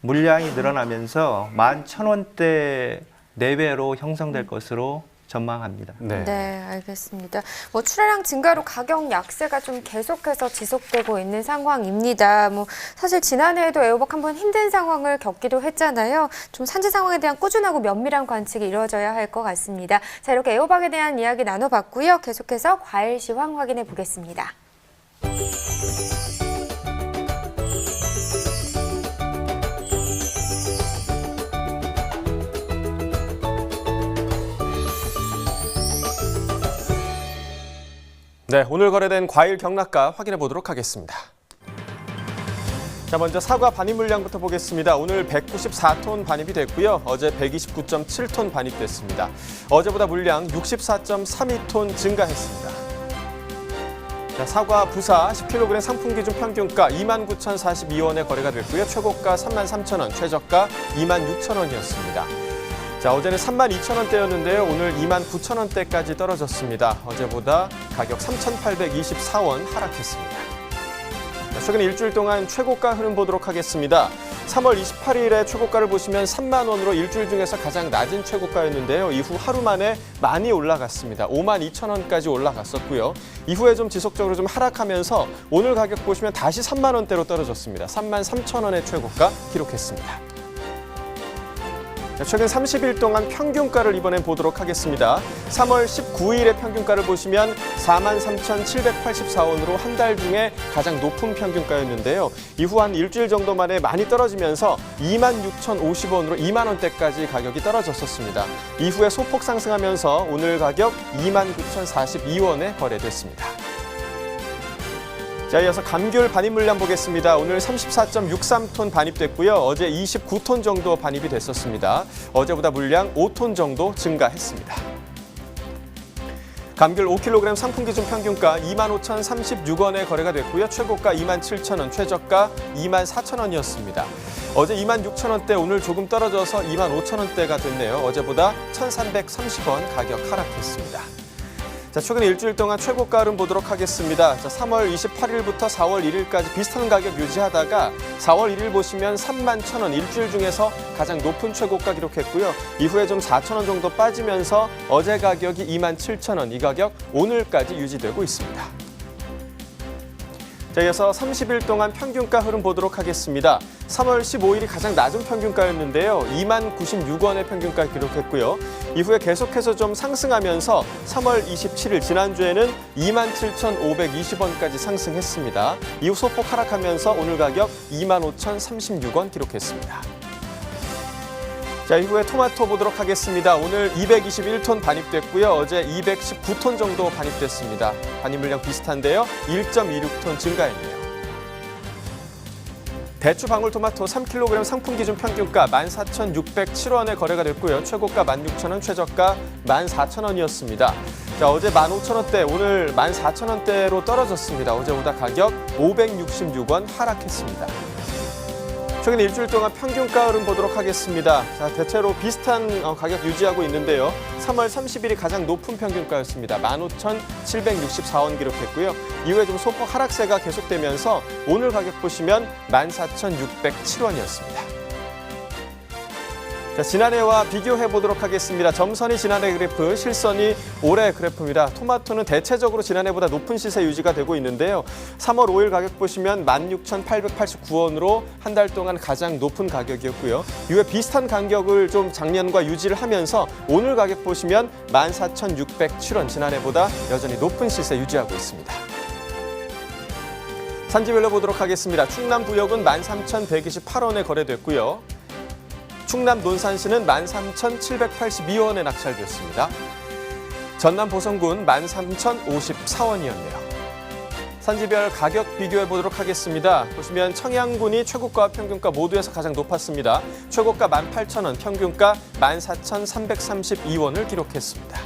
Speaker 7: 물량이 늘어나면서 11,000원대 내외로 형성될 것으로 전망합니다.
Speaker 3: 네.
Speaker 4: 네, 알겠습니다. 뭐 출하량 증가로 가격 약세가 좀 계속해서 지속되고 있는 상황입니다. 뭐 사실 지난해에도 애호박 한번 힘든 상황을 겪기도 했잖아요. 좀 산지 상황에 대한 꾸준하고 면밀한 관측이 이루어져야 할 것 같습니다. 자, 이렇게 애호박에 대한 이야기 나눠봤고요. 계속해서 과일 시황 확인해 보겠습니다.
Speaker 3: 네, 오늘 거래된 과일 경락가 확인해 보도록 하겠습니다. 자, 먼저 사과 반입 물량부터 보겠습니다. 오늘 194톤 반입이 됐고요. 어제 129.7톤 반입됐습니다. 어제보다 물량 64.32톤 증가했습니다. 자, 사과 부사 10kg 상품 기준 평균가 29,042원에 거래가 됐고요. 최고가 33,000원, 최저가 26,000원이었습니다. 자, 어제는 32,000원대였는데요. 오늘 29,000원대까지 떨어졌습니다. 어제보다 가격 3,824원 하락했습니다. 최근 일주일 동안 최고가 흐름 보도록 하겠습니다. 3월 28일에 최고가를 보시면 3만 원으로 일주일 중에서 가장 낮은 최고가였는데요. 이후 하루 만에 많이 올라갔습니다. 52,000원까지 올라갔었고요. 이후에 좀 지속적으로 좀 하락하면서 오늘 가격 보시면 다시 3만 원대로 떨어졌습니다. 33,000원의 최고가 기록했습니다. 최근 30일 동안 평균가를 이번엔 보도록 하겠습니다. 3월 19일의 평균가를 보시면 43,784원으로 한 달 중에 가장 높은 평균가였는데요. 이후 한 일주일 정도 만에 많이 떨어지면서 26,050원으로 2만 원대까지 가격이 떨어졌었습니다. 이후에 소폭 상승하면서 오늘 가격 29,042원에 거래됐습니다. 자, 이어서 감귤 반입 물량 보겠습니다. 오늘 34.63톤 반입됐고요. 어제 29톤 정도 반입이 됐었습니다. 어제보다 물량 5톤 정도 증가했습니다. 감귤 5kg 상품 기준 평균가 25,036원에 거래가 됐고요. 최고가 27,000원, 최저가 24,000원이었습니다. 어제 26,000원대, 오늘 조금 떨어져서 25,000원대가 됐네요. 어제보다 1,330원 가격 하락했습니다. 자, 최근 일주일 동안 최고가 흐름 보도록 하겠습니다. 자, 3월 28일부터 4월 1일까지 비슷한 가격 유지하다가 4월 1일 보시면 31,000원, 일주일 중에서 가장 높은 최고가 기록했고요. 이후에 좀 4,000원 정도 빠지면서 어제 가격이 27,000원, 이 가격 오늘까지 유지되고 있습니다. 자, 이어서 30일 동안 평균가 흐름 보도록 하겠습니다. 3월 15일이 가장 낮은 평균가였는데요. 20,96원의 평균가 기록했고요. 이후에 계속해서 좀 상승하면서 3월 27일 지난주에는 27,520원까지 상승했습니다. 이후 소폭 하락하면서 오늘 가격 25,036원 기록했습니다. 자, 이후에 토마토 보도록 하겠습니다. 오늘 221톤 반입됐고요. 어제 219톤 정도 반입됐습니다. 반입 물량 비슷한데요. 1.26톤 증가했네요. 대추 방울토마토 3kg 상품 기준 평균가 14,607원에 거래가 됐고요. 최고가 16,000원, 최저가 14,000원이었습니다. 자, 어제 15,000원대, 오늘 14,000원대로 떨어졌습니다. 어제보다 가격 566원 하락했습니다. 최근 일주일 동안 평균가 흐름 보도록 하겠습니다. 자, 대체로 비슷한 가격 유지하고 있는데요. 3월 30일이 가장 높은 평균가였습니다. 15,764원 기록했고요. 이후에 좀 소폭 하락세가 계속되면서 오늘 가격 보시면 14,607원이었습니다. 자, 지난해와 비교해 보도록 하겠습니다. 점선이 지난해 그래프, 실선이 올해 그래프입니다. 토마토는 대체적으로 지난해보다 높은 시세 유지가 되고 있는데요. 3월 5일 가격 보시면 16,889원으로 한 달 동안 가장 높은 가격이었고요. 이후에 비슷한 간격을 좀 작년과 유지를 하면서 오늘 가격 보시면 14,607원, 지난해보다 여전히 높은 시세 유지하고 있습니다. 산지별로 보도록 하겠습니다. 충남 부역은 13,128원에 거래됐고요. 충남 논산시는 13,782원에 낙찰됐습니다. 전남 보성군 13,054원이었네요. 산지별 가격 비교해 보도록 하겠습니다. 보시면 청양군이 최고가와 평균가 모두에서 가장 높았습니다. 최고가 18,000원, 평균가 14,332원을 기록했습니다.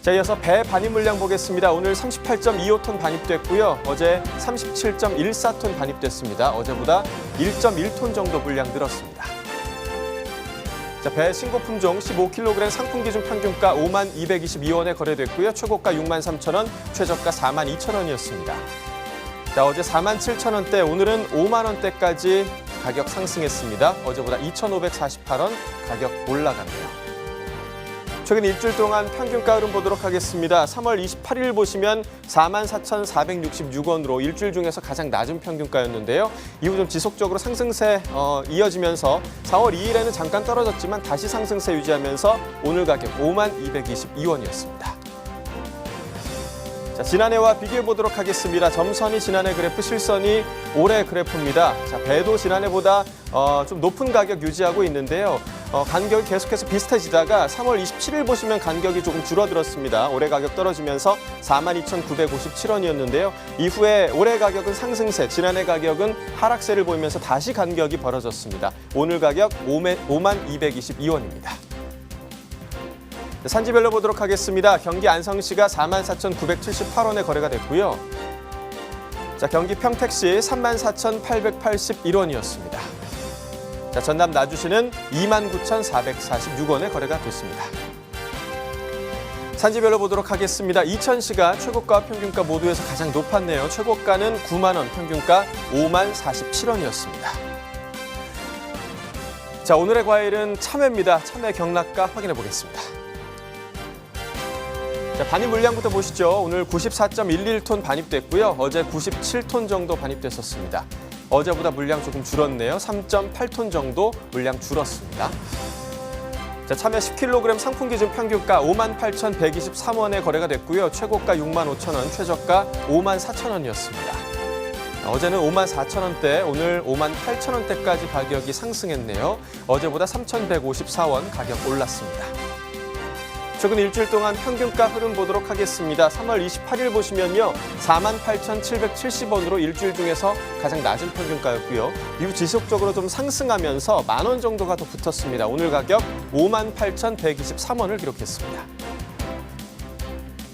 Speaker 3: 자, 이어서 배 반입 물량 보겠습니다. 오늘 38.25톤 반입됐고요. 어제 37.14톤 반입됐습니다. 어제보다 1.1톤 정도 물량 늘었습니다. 자, 배 신고 품종 15kg 상품 기준 평균가 5222원에 거래됐고요. 최고가 63,000원, 최저가 42,000원이었습니다. 자, 어제 47,000원대, 오늘은 5만 원대까지 가격 상승했습니다. 어제보다 2,548원 가격 올라갔네요. 최근 일주일 동안 평균가 흐름 보도록 하겠습니다. 3월 28일 보시면 44,466원으로 일주일 중에서 가장 낮은 평균가였는데요. 이후 좀 지속적으로 상승세 이어지면서 4월 2일에는 잠깐 떨어졌지만 다시 상승세 유지하면서 오늘 가격 5222원이었습니다. 자, 자, 지난해와 비교해 보도록 하겠습니다. 점선이 지난해 그래프, 실선이 올해 그래프입니다. 자, 배도 지난해보다 좀 높은 가격 유지하고 있는데요. 간격이 계속해서 비슷해지다가 3월 27일 보시면 간격이 조금 줄어들었습니다. 올해 가격 떨어지면서 42,957원이었는데요. 이후에 올해 가격은 상승세, 지난해 가격은 하락세를 보이면서 다시 간격이 벌어졌습니다. 오늘 가격 52,222원입니다. 산지별로 보도록 하겠습니다. 경기 안성시가 44,978원에 거래가 됐고요. 자, 경기 평택시 34,881원이었습니다. 자, 전남 나주시는 29,446원에 거래가 됐습니다. 산지별로 보도록 하겠습니다. 이천시가 최고가와 평균가 모두에서 가장 높았네요. 최고가는 9만 원, 평균가 5만 47원이었습니다. 자, 오늘의 과일은 참외입니다. 참외 경락가 확인해 보겠습니다. 자, 반입 물량부터 보시죠. 오늘 94.11톤 반입됐고요. 어제 97톤 정도 반입됐었습니다. 어제보다 물량 조금 줄었네요. 3.8톤 정도 물량 줄었습니다. 자, 참외 10kg 상품 기준 평균가 58,123원에 거래가 됐고요. 최고가 65,000원, 최저가 54,000원이었습니다. 어제는 54,000원대, 오늘 58,000원대까지 가격이 상승했네요. 어제보다 3,154원 가격 올랐습니다. 최근 일주일 동안 평균가 흐름 보도록 하겠습니다. 3월 28일 보시면요. 48,770원으로 일주일 중에서 가장 낮은 평균가였고요. 이후 지속적으로 좀 상승하면서 10,000원 정도가 더 붙었습니다. 오늘 가격 58,123원을 기록했습니다.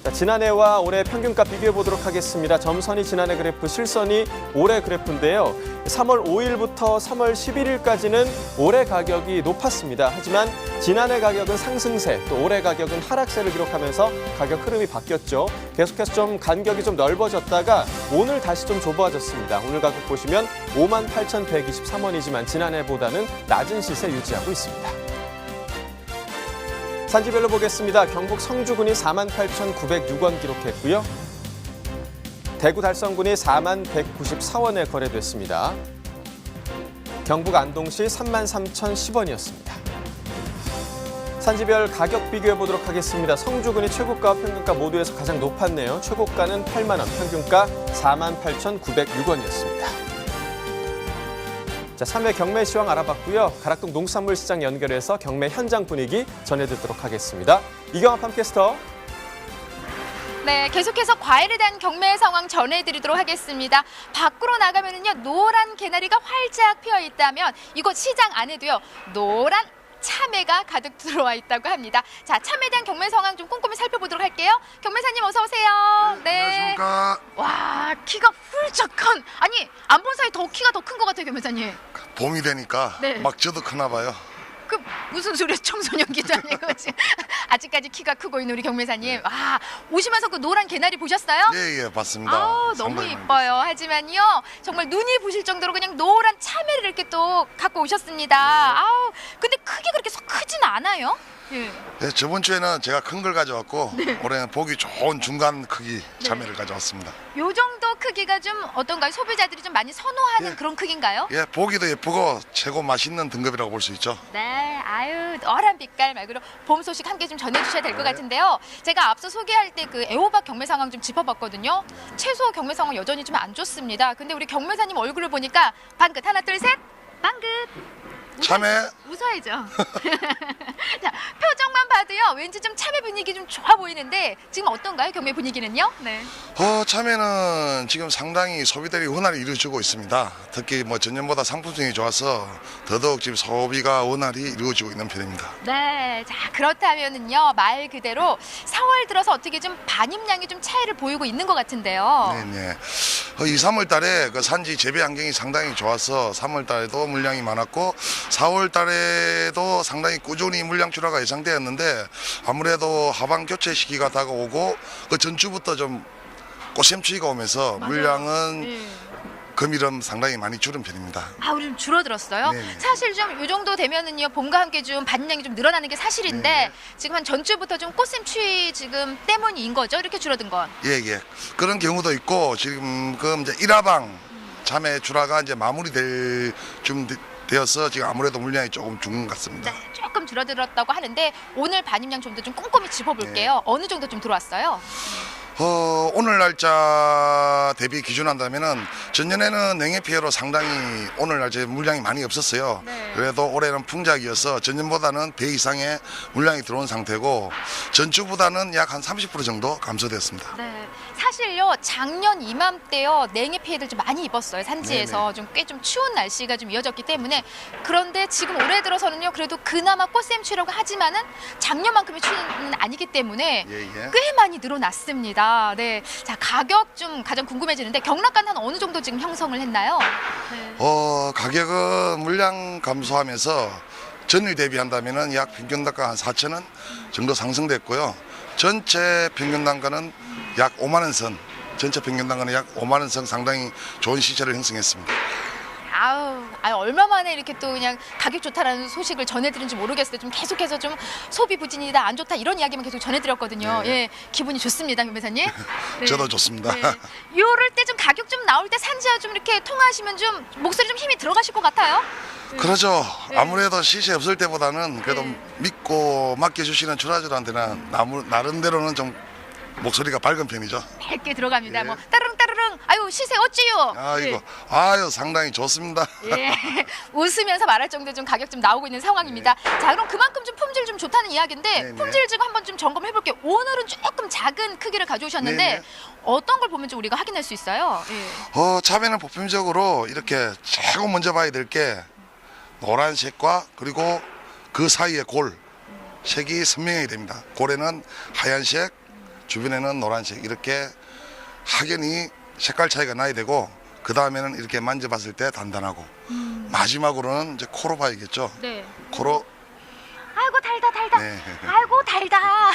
Speaker 3: 자, 지난해와 올해 평균가 비교해 보도록 하겠습니다. 점선이 지난해 그래프, 실선이 올해 그래프인데요. 3월 5일부터 3월 11일까지는 올해 가격이 높았습니다. 하지만 지난해 가격은 상승세, 또 올해 가격은 하락세를 기록하면서 가격 흐름이 바뀌었죠. 계속해서 좀 간격이 좀 넓어졌다가 오늘 다시 좀 좁아졌습니다. 오늘 가격 보시면 58,123원이지만 지난해보다는 낮은 시세 유지하고 있습니다. 산지별로 보겠습니다. 경북 성주군이 48,906원 기록했고요. 대구 달성군이 41,194원에 거래됐습니다. 경북 안동시 33,010원이었습니다. 산지별 가격 비교해 보도록 하겠습니다. 성주군이 최고가와 평균가 모두에서 가장 높았네요. 최고가는 8만 원, 평균가 48,906원이었습니다. 자, 3회 경매 시황 알아봤고요. 가락동 농수산물시장 연결해서 경매 현장 분위기 전해드리도록 하겠습니다. 이경아 팜캐스터.
Speaker 5: 네, 계속해서 과일에 대한 경매 상황 전해드리도록 하겠습니다. 밖으로 나가면은요, 노란 개나리가 활짝 피어 있다면 이곳 시장 안에도요, 노란 참외가 가득 들어와 있다고 합니다. 자, 참외에 대한 경매 상황 좀 꼼꼼히 살펴보도록 할게요. 경매사님 어서 오세요. 네.
Speaker 2: 안녕하십니까.
Speaker 5: 와, 키가 훌쩍 큰. 아니, 안 본 사이 더 키가 더 큰 것 같아요, 경매사님.
Speaker 2: 봄이 되니까
Speaker 5: 네.
Speaker 2: 막 저도 크나 봐요.
Speaker 5: 그 무슨 소리야, 청소년 기자님. 아직까지 키가 크고 있는 우리 경매사님. 아, 오시면서 그 노란 개나리 보셨어요?
Speaker 2: 예, 봤습니다.
Speaker 5: 아우, 너무
Speaker 2: 상당히
Speaker 5: 이뻐요. 하지만요, 정말 눈이 부실 정도로 그냥 노란 참외를 이렇게 또 갖고 오셨습니다. 아우, 근데 크게 그렇게 크진 않아요? 예.
Speaker 2: 네, 저번 주에는 제가 큰 걸 가져왔고 올해는 보기 좋은 중간 크기 참외를 가져왔습니다.
Speaker 5: 요 정도 크기가 좀 어떤가요? 소비자들이 좀 많이 선호하는
Speaker 2: 예.
Speaker 5: 그런 크기인가요?
Speaker 2: 예, 보기도 예쁘고 최고 맛있는 등급이라고 볼 수 있죠.
Speaker 5: 네, 아유, 노란 빛깔 말고도 봄 소식 함께 좀 전해주셔야 될 것 같은데요. 제가 앞서 소개할 때 그 애호박 경매 상황 좀 짚어봤거든요. 채소 경매 상황 여전히 좀 안 좋습니다. 근데 우리 경매사님 얼굴을 보니까 방긋 하나 둘 셋, 방긋.
Speaker 2: 참외.
Speaker 5: 웃어야죠. 자, 표정만 봐도요, 왠지 좀 참외 분위기 좀 좋아 보이는데 지금 어떤가요, 경매 분위기는요? 네.
Speaker 2: 참외는 지금 상당히 소비들이 원활히 이루어지고 있습니다. 특히 뭐 전년보다 상품성이 좋아서 더더욱 지금 소비가 원활히 이루어지고 있는 편입니다.
Speaker 5: 네, 자, 그렇다면은요, 말 그대로 4월 들어서 어떻게 좀 반입량이 좀 차이를 보이고 있는 것 같은데요.
Speaker 2: 네네. 2, 3월 달에 그 산지 재배 환경이 상당히 좋아서 3월 달에도 물량이 많았고 4월 달에도 상당히 꾸준히 물량 출하가 예상되었는데 아무래도 하반 교체 시기가 다가오고 그 전주부터 좀 꽃샘추위가 오면서
Speaker 5: 맞아요.
Speaker 2: 물량은
Speaker 5: 네.
Speaker 2: 금이름 상당히 많이 줄은 편입니다.
Speaker 5: 아, 우리 좀 줄어들었어요?
Speaker 2: 네네.
Speaker 5: 사실 좀 요 정도 되면은요, 봄과 함께 좀 반입량이 좀 늘어나는 게 사실인데
Speaker 2: 네네.
Speaker 5: 지금 한 전주부터 좀 꽃샘추위 지금 때문인 거죠? 이렇게 줄어든 건.
Speaker 2: 예. 그런 경우도 있고 지금 이제 1화방 참외 출하가 이제 마무리될 좀 되어서 지금 아무래도 물량이 조금 죽은 것 같습니다.
Speaker 5: 네, 조금 줄어들었다고 하는데 오늘 반입량 좀 더 좀 꼼꼼히 짚어볼게요. 어느 정도 좀 들어왔어요?
Speaker 2: 오늘 날짜 대비 기준한다면은 전년에는 냉해 피해로 상당히 오늘 날짜 물량이 많이 없었어요.
Speaker 5: 네.
Speaker 2: 그래도 올해는 풍작이어서 전년보다는 배 이상의 물량이 들어온 상태고 전주보다는 약 한 30% 정도 감소됐습니다.
Speaker 5: 네, 사실요 작년 이맘때요 냉해 피해들 좀 많이 입었어요. 산지에서 좀 꽤 좀 추운 날씨가 좀 이어졌기 때문에. 그런데 지금 올해 들어서는요 그래도 그나마 꽃샘추위라고 하지만은 작년만큼의 추위는 아니기 때문에
Speaker 2: 예.
Speaker 5: 꽤 많이 늘어났습니다. 네, 자 가격 좀 가장 궁금해지는데 경락간 한 어느 정도 지금 형성을 했나요? 네.
Speaker 2: 가격은 물량 감소하면서 전일 대비한다면은 약 평균 단가 한 4,000원 정도 상승됐고요. 전체 평균 단가는 약 5만 원 선, 전체 평균 단가는 약 5만 원 선 상당히 좋은 시세를 형성했습니다.
Speaker 5: 아유, 얼마 만에 이렇게 또 그냥 가격 좋다라는 소식을 전해드린지 모르겠어요. 좀 계속해서 좀 소비 부진이다, 안 좋다 이런 이야기만 계속 전해드렸거든요.
Speaker 2: 네.
Speaker 5: 예, 기분이 좋습니다, 김 회사님. 네.
Speaker 2: 저도 좋습니다.
Speaker 5: 네. 이럴 때 좀 가격 좀 나올 때 산지와 좀 이렇게 통화하시면 좀 목소리 좀 힘이 들어가실 것 같아요.
Speaker 2: 그렇죠.
Speaker 5: 네.
Speaker 2: 아무래도 시세 없을 때보다는 그래도
Speaker 5: 네.
Speaker 2: 믿고 맡겨주시는 출하들한테는 나름대로는 좀 목소리가 밝은 편이죠.
Speaker 5: 밝게 들어갑니다.
Speaker 2: 예.
Speaker 5: 뭐 따르릉 아유 시세 어찌요?
Speaker 2: 아이고, 아유 상당히 좋습니다.
Speaker 5: 예, 웃으면서 말할 정도 좀 가격 좀 나오고 있는 상황입니다. 자, 그럼 그만큼 좀 품질 좀 좋다는 이야기인데
Speaker 2: 네네.
Speaker 5: 품질 지금 한번 좀 점검해 볼게요. 오늘은 조금 작은 크기를 가져오셨는데
Speaker 2: 네네.
Speaker 5: 어떤 걸 보면 좀 우리가 확인할 수 있어요? 예.
Speaker 2: 참외는 보편적으로 이렇게 최고 먼저 봐야 될 게 노란색과 그리고 그 사이의 골 색이 선명해야 됩니다. 골에는 하얀색, 주변에는 노란색 이렇게 확연히 색깔 차이가 나야 되고 그 다음에는 이렇게 만져봤을 때 단단하고 마지막으로는 이제 코로 봐야겠죠.
Speaker 5: 네.
Speaker 2: 코로
Speaker 5: 아이고 달다.
Speaker 2: 네.
Speaker 5: 아이고 달다.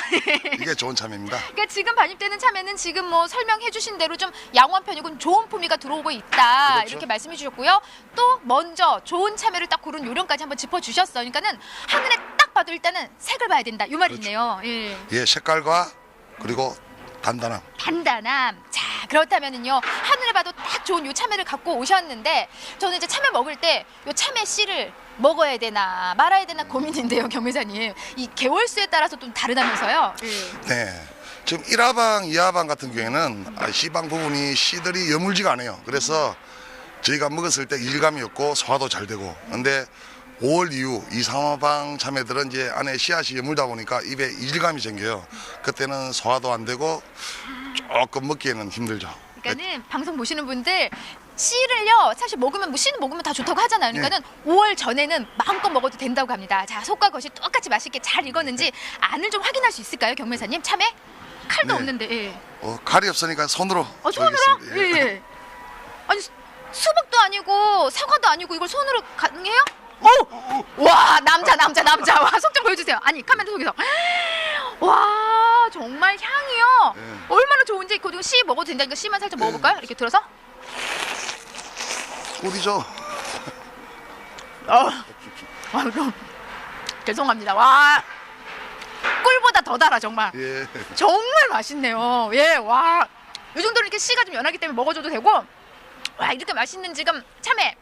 Speaker 2: 이게 좋은 참외입니다.
Speaker 5: 그러니까 지금 반입되는 참외는 지금 뭐 설명해 주신 대로 좀 양호한 편이고 좋은 품위가 들어오고 있다.
Speaker 2: 그렇죠.
Speaker 5: 이렇게 말씀해 주셨고요. 또 먼저 좋은 참외를 딱 고른 요령까지 한번 짚어 주셨어요. 그러니까는 한눈에 딱 봐도 일단은 색을 봐야 된다. 이 말이
Speaker 2: 그렇죠.
Speaker 5: 있네요. 예.
Speaker 2: 예, 색깔과 그리고 단단함.
Speaker 5: 단단함. 자, 그렇다면은요. 하늘에 봐도 딱 좋은 요 참외를 갖고 오셨는데 저는 이제 참외 먹을 때 요 참외 씨를 먹어야 되나 말아야 되나 고민인데요, 경매사님. 이 개월수에 따라서 좀 다르다면서요?
Speaker 2: 네. 지금 1화방, 2화방 같은 경우에는 씨방 부분이 씨들이 여물지가 않아요. 그래서 저희가 먹었을 때 일감이 없고 소화도 잘 되고. 근데 5월 이후 2, 3화방 참외들은 이제 안에 씨앗이 여물다 보니까 입에 이질감이 생겨요. 그때는 소화도 안 되고 조금 먹기에는 힘들죠.
Speaker 5: 그러니까는 방송 보시는 분들 씨를요 사실 먹으면 뭐 씨는 먹으면 다 좋다고 하잖아요. 그러니까는 5월 전에는 마음껏 먹어도 된다고 합니다. 자, 속과 겉이 똑같이 맛있게 잘 익었는지 안을 좀 확인할 수 있을까요, 경매사님? 참외 칼도
Speaker 2: 네.
Speaker 5: 없는데. 예.
Speaker 2: 칼이 없으니까 손으로.
Speaker 5: 손으로?
Speaker 2: 보이겠습니다.
Speaker 5: 예. 예. 아니 수박도 아니고 사과도 아니고 이걸 손으로 가능해요? 오! 와 남자 와, 속 좀 보여주세요. 아니 카메라 속에서 와 정말 향이요.
Speaker 2: 네.
Speaker 5: 얼마나 좋은지. 그리고 씨 먹어도 된다니까 씨만 살짝 먹어볼까요? 이렇게 들어서.
Speaker 2: 꿀이죠.
Speaker 5: 좀 죄송합니다. 와 꿀보다 더 달아 정말.
Speaker 2: 예.
Speaker 5: 정말 맛있네요. 예, 와. 이 정도로 이렇게 씨가 좀 연하기 때문에 먹어줘도 되고, 와, 이렇게 맛있는 지금 참외.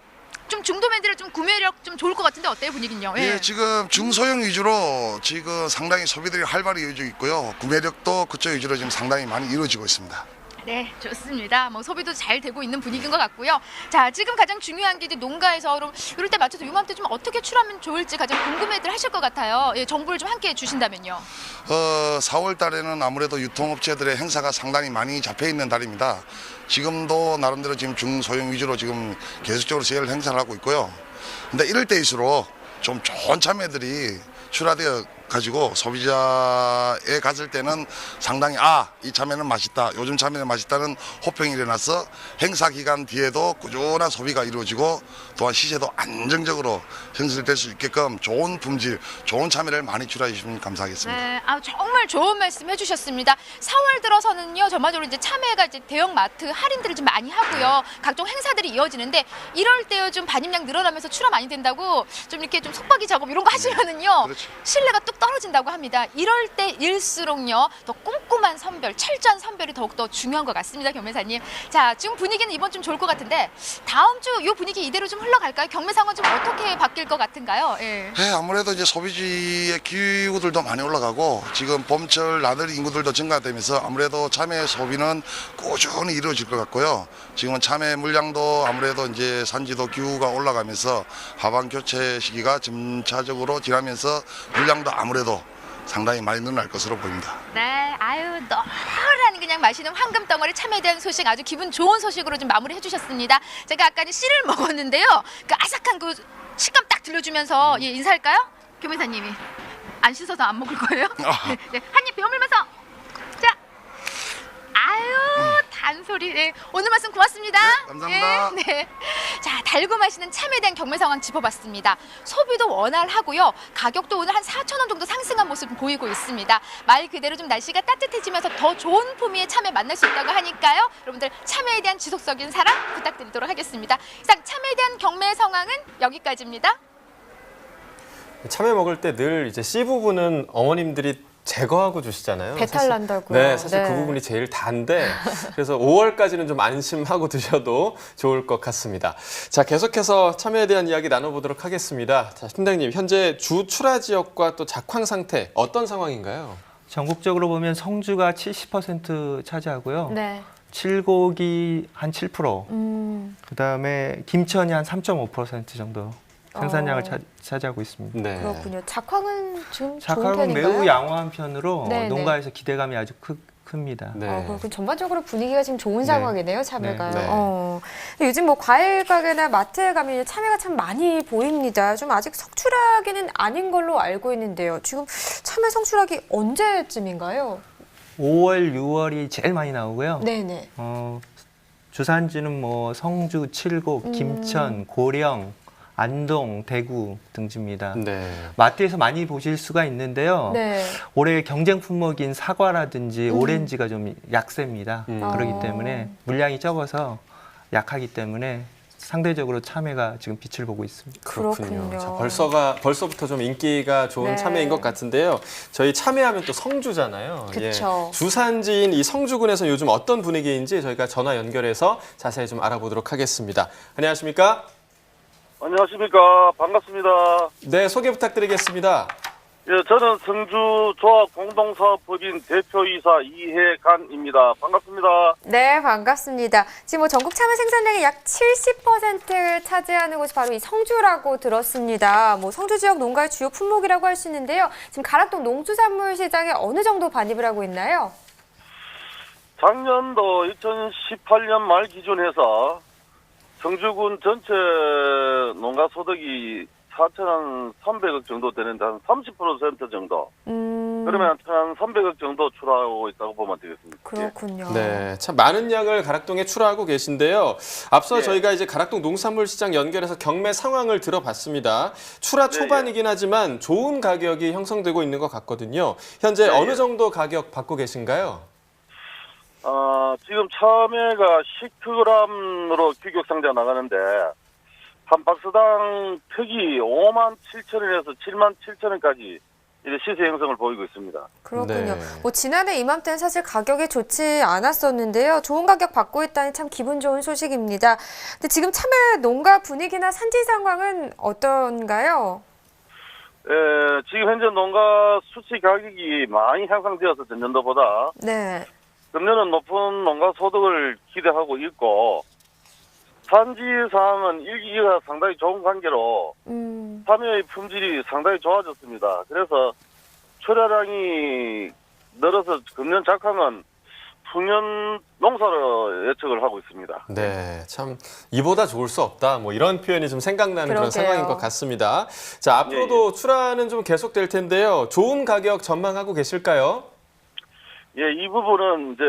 Speaker 5: 좀 중도매들의 좀 구매력 좀 좋을 것 같은데 어때요, 분위기는요?
Speaker 2: 예, 지금 중소형 위주로 지금 상당히 소비들이 활발히 이루어지고 있고요. 구매력도 그쪽 위주로 지금 상당히 많이 이루어지고 있습니다.
Speaker 5: 네, 좋습니다. 뭐 소비도 잘 되고 있는 분위기인 것 같고요. 자, 지금 가장 중요한 게 이제 농가에서 그럼 이럴 때 맞춰서 요맘때 좀 어떻게 출하면 좋을지 가장 궁금해들 하실 것 같아요. 예, 정보를 좀 함께 해주신다면요.
Speaker 2: 4월 달에는 아무래도 유통업체들의 행사가 상당히 많이 잡혀 있는 달입니다. 지금도 나름대로 지금 중소형 위주로 지금 계속적으로 세일 행사를 하고 있고요. 근데 이럴 때일수록 좀 좋은 참외들이 출하되어 가지고 소비자에 갔을 때는 상당히 이 참외는 맛있다, 요즘 참외는 맛있다는 호평이 일어나서 행사 기간 뒤에도 꾸준한 소비가 이루어지고 또한 시세도 안정적으로 형성될 수 있게끔 좋은 품질, 좋은 참외를 많이 출하해 주시면 감사하겠습니다.
Speaker 5: 네, 정말 좋은 말씀 해주셨습니다. 4월 들어서는요, 전반적으로 이제 참외가 이제 대형 마트 할인들을 좀 많이 하고요, 각종 행사들이 이어지는데 이럴 때요 좀 반입량 늘어나면서 출하 많이 된다고 좀 이렇게 좀 속박이 작업 이런 거 하시면은요,
Speaker 2: 그렇죠.
Speaker 5: 신뢰가 뚝 떨어진다고 합니다. 이럴 때일수록요 더 꼼꼼한 선별, 철저한 선별이 더욱더 중요한 것 같습니다, 경매사님. 자, 지금 분위기는 이번 좀 좋을 것 같은데 다음 주 이 분위기 이대로 좀 흘러갈까요? 경매 상황 좀 어떻게 바뀔 것 같은가요? 예.
Speaker 2: 네, 아무래도 이제 소비지의 기후들도 많이 올라가고 지금 봄철 나들이 인구들도 증가되면서 아무래도 참외 소비는 꾸준히 이루어질 것 같고요. 지금은 참외 물량도 아무래도 이제 산지도 기후가 올라가면서 하반 교체 시기가 점차적으로 지나면서 물량도 아무래도 상당히 많이 늘어날 것으로 보입니다.
Speaker 5: 네, 아유 너란 그냥 마시는 황금 덩어리 참외에 대한 소식 아주 기분 좋은 소식으로 좀 마무리해 주셨습니다. 제가 아까는 씨를 먹었는데요. 그 아삭한 그 식감 딱 들려주면서 예, 인사할까요? 교매사님이 안 씻어서 안 먹을 거예요? 네, 네. 한입 베어물면서 자, 아유 단소리. 네, 오늘 말씀 고맙습니다.
Speaker 2: 네, 감사합니다.
Speaker 5: 네, 네. 자, 달고 마시는 참외에 대한 경매 상황 짚어봤습니다. 소비도 원활하고요. 가격도 오늘 한 4,000원 정도 상승한 모습 보이고 있습니다. 말 그대로 좀 날씨가 따뜻해지면서 더 좋은 품위의 참외 만날 수 있다고 하니까요. 여러분들 참외에 대한 지속적인 사랑 부탁드리도록 하겠습니다. 이상 참외에 대한 경매 상황은 여기까지입니다.
Speaker 3: 참외 먹을 때 늘 이제 씨 부분은 어머님들이 제거하고 주시잖아요.
Speaker 4: 배탈
Speaker 3: 사실-
Speaker 4: 난다고요.
Speaker 3: 네, 사실
Speaker 4: 네.
Speaker 3: 그 부분이 제일 단데 그래서 5월까지는 좀 안심하고 드셔도 좋을 것 같습니다. 자, 계속해서 참외에 대한 이야기 나눠보도록 하겠습니다. 자, 팀장님, 현재 주 출하 지역과 또 작황 상태 어떤 상황인가요?
Speaker 7: 전국적으로 보면 성주가 70% 차지하고요.
Speaker 4: 네.
Speaker 7: 칠곡이 한 7%, 그다음에 김천이 한 3.5% 정도 생산량을 차지하고 있습니다.
Speaker 3: 네.
Speaker 4: 그렇군요. 작황은 지금 좋은
Speaker 7: 작황은
Speaker 4: 편인가요?
Speaker 7: 매우 양호한 편으로
Speaker 4: 네,
Speaker 7: 농가에서 기대감이 아주 큽니다.
Speaker 3: 네.
Speaker 4: 그렇군. 전반적으로 분위기가 지금 좋은 상황이네요, 참외가요.
Speaker 3: 네.
Speaker 4: 근데 요즘 뭐 과일 가게나 마트에 가면 참외가 참 많이 보입니다. 좀 아직 성출하기는 아닌 걸로 알고 있는데요. 지금 참외 성출하기 언제쯤인가요?
Speaker 7: 5월, 6월이 제일 많이 나오고요.
Speaker 4: 네네.
Speaker 7: 주산지는 뭐 성주, 칠곡, 김천, 고령, 안동, 대구 등지입니다.
Speaker 3: 네.
Speaker 7: 마트에서 많이 보실 수가 있는데요.
Speaker 4: 네.
Speaker 7: 올해 경쟁 품목인 사과라든지 오렌지가 좀 약세입니다. 그렇기 때문에 물량이 적어서 약하기 때문에 상대적으로 참외가 지금 빛을 보고 있습니다.
Speaker 4: 그렇군요.
Speaker 3: 자, 벌써부터 좀 인기가 좋은
Speaker 4: 네.
Speaker 3: 참외인 것 같은데요. 저희 참외하면 또 성주잖아요.
Speaker 4: 그쵸.
Speaker 3: 주산지인 이 성주군에서 요즘 어떤 분위기인지 저희가 전화 연결해서 자세히 좀 알아보도록 하겠습니다. 안녕하십니까?
Speaker 8: 안녕하십니까. 반갑습니다.
Speaker 3: 네, 소개 부탁드리겠습니다.
Speaker 8: 예, 저는 성주 조합 공동사업법인 대표이사 이해간입니다. 반갑습니다.
Speaker 4: 네, 반갑습니다. 지금 뭐 전국 참외 생산량의 약 70%를 차지하는 곳이 바로 이 성주라고 들었습니다. 뭐 성주 지역 농가의 주요 품목이라고 할 수 있는데요. 지금 가락동 농수산물 시장에 어느 정도 반입을 하고 있나요?
Speaker 8: 작년도 2018년 말 기준해서 성주군 전체 농가 소득이 4,300억 정도 되는데 한 30% 정도. 그러면 1,300억 정도 출하하고 있다고 보면 되겠습니다.
Speaker 4: 그렇군요.
Speaker 3: 네, 참 많은 양을 가락동에 출하하고 계신데요. 앞서
Speaker 8: 예.
Speaker 3: 저희가 이제 가락동 농산물 시장 연결해서 경매 상황을 들어봤습니다. 출하
Speaker 8: 네,
Speaker 3: 초반이긴 하지만 좋은 가격이 형성되고 있는 것 같거든요. 현재
Speaker 8: 네,
Speaker 3: 어느
Speaker 8: 예.
Speaker 3: 정도 가격 받고 계신가요?
Speaker 8: 지금 참외가 10kg으로 규격 상자 나가는데 한 박스당 턱이 57,000원에서 77,000원까지 이제 시세 형성을 보이고 있습니다.
Speaker 4: 그렇군요.
Speaker 3: 네.
Speaker 4: 뭐 지난해 이맘때는 사실 가격이 좋지 않았었는데요. 좋은 가격 받고 있다니 참 기분 좋은 소식입니다. 근데 지금 참외 농가 분위기나 산지 상황은 어떤가요?
Speaker 8: 지금 현재 농가 수치 가격이 많이 향상되어서 전년도보다
Speaker 4: 네.
Speaker 8: 금년은 높은 농가 소득을 기대하고 있고 산지 상황은 일기가 상당히 좋은 관계로 참외의 품질이 상당히 좋아졌습니다. 그래서 출하량이 늘어서 금년 작황은 풍년 농사로 예측을 하고 있습니다.
Speaker 3: 네, 참 이보다 좋을 수 없다. 뭐 이런 표현이 좀 생각나는 그런
Speaker 4: 그러게요.
Speaker 3: 상황인 것 같습니다. 자, 앞으로도 출하는 좀 계속될 텐데요. 좋은 가격 전망하고 계실까요?
Speaker 8: 예, 이 부분은 이제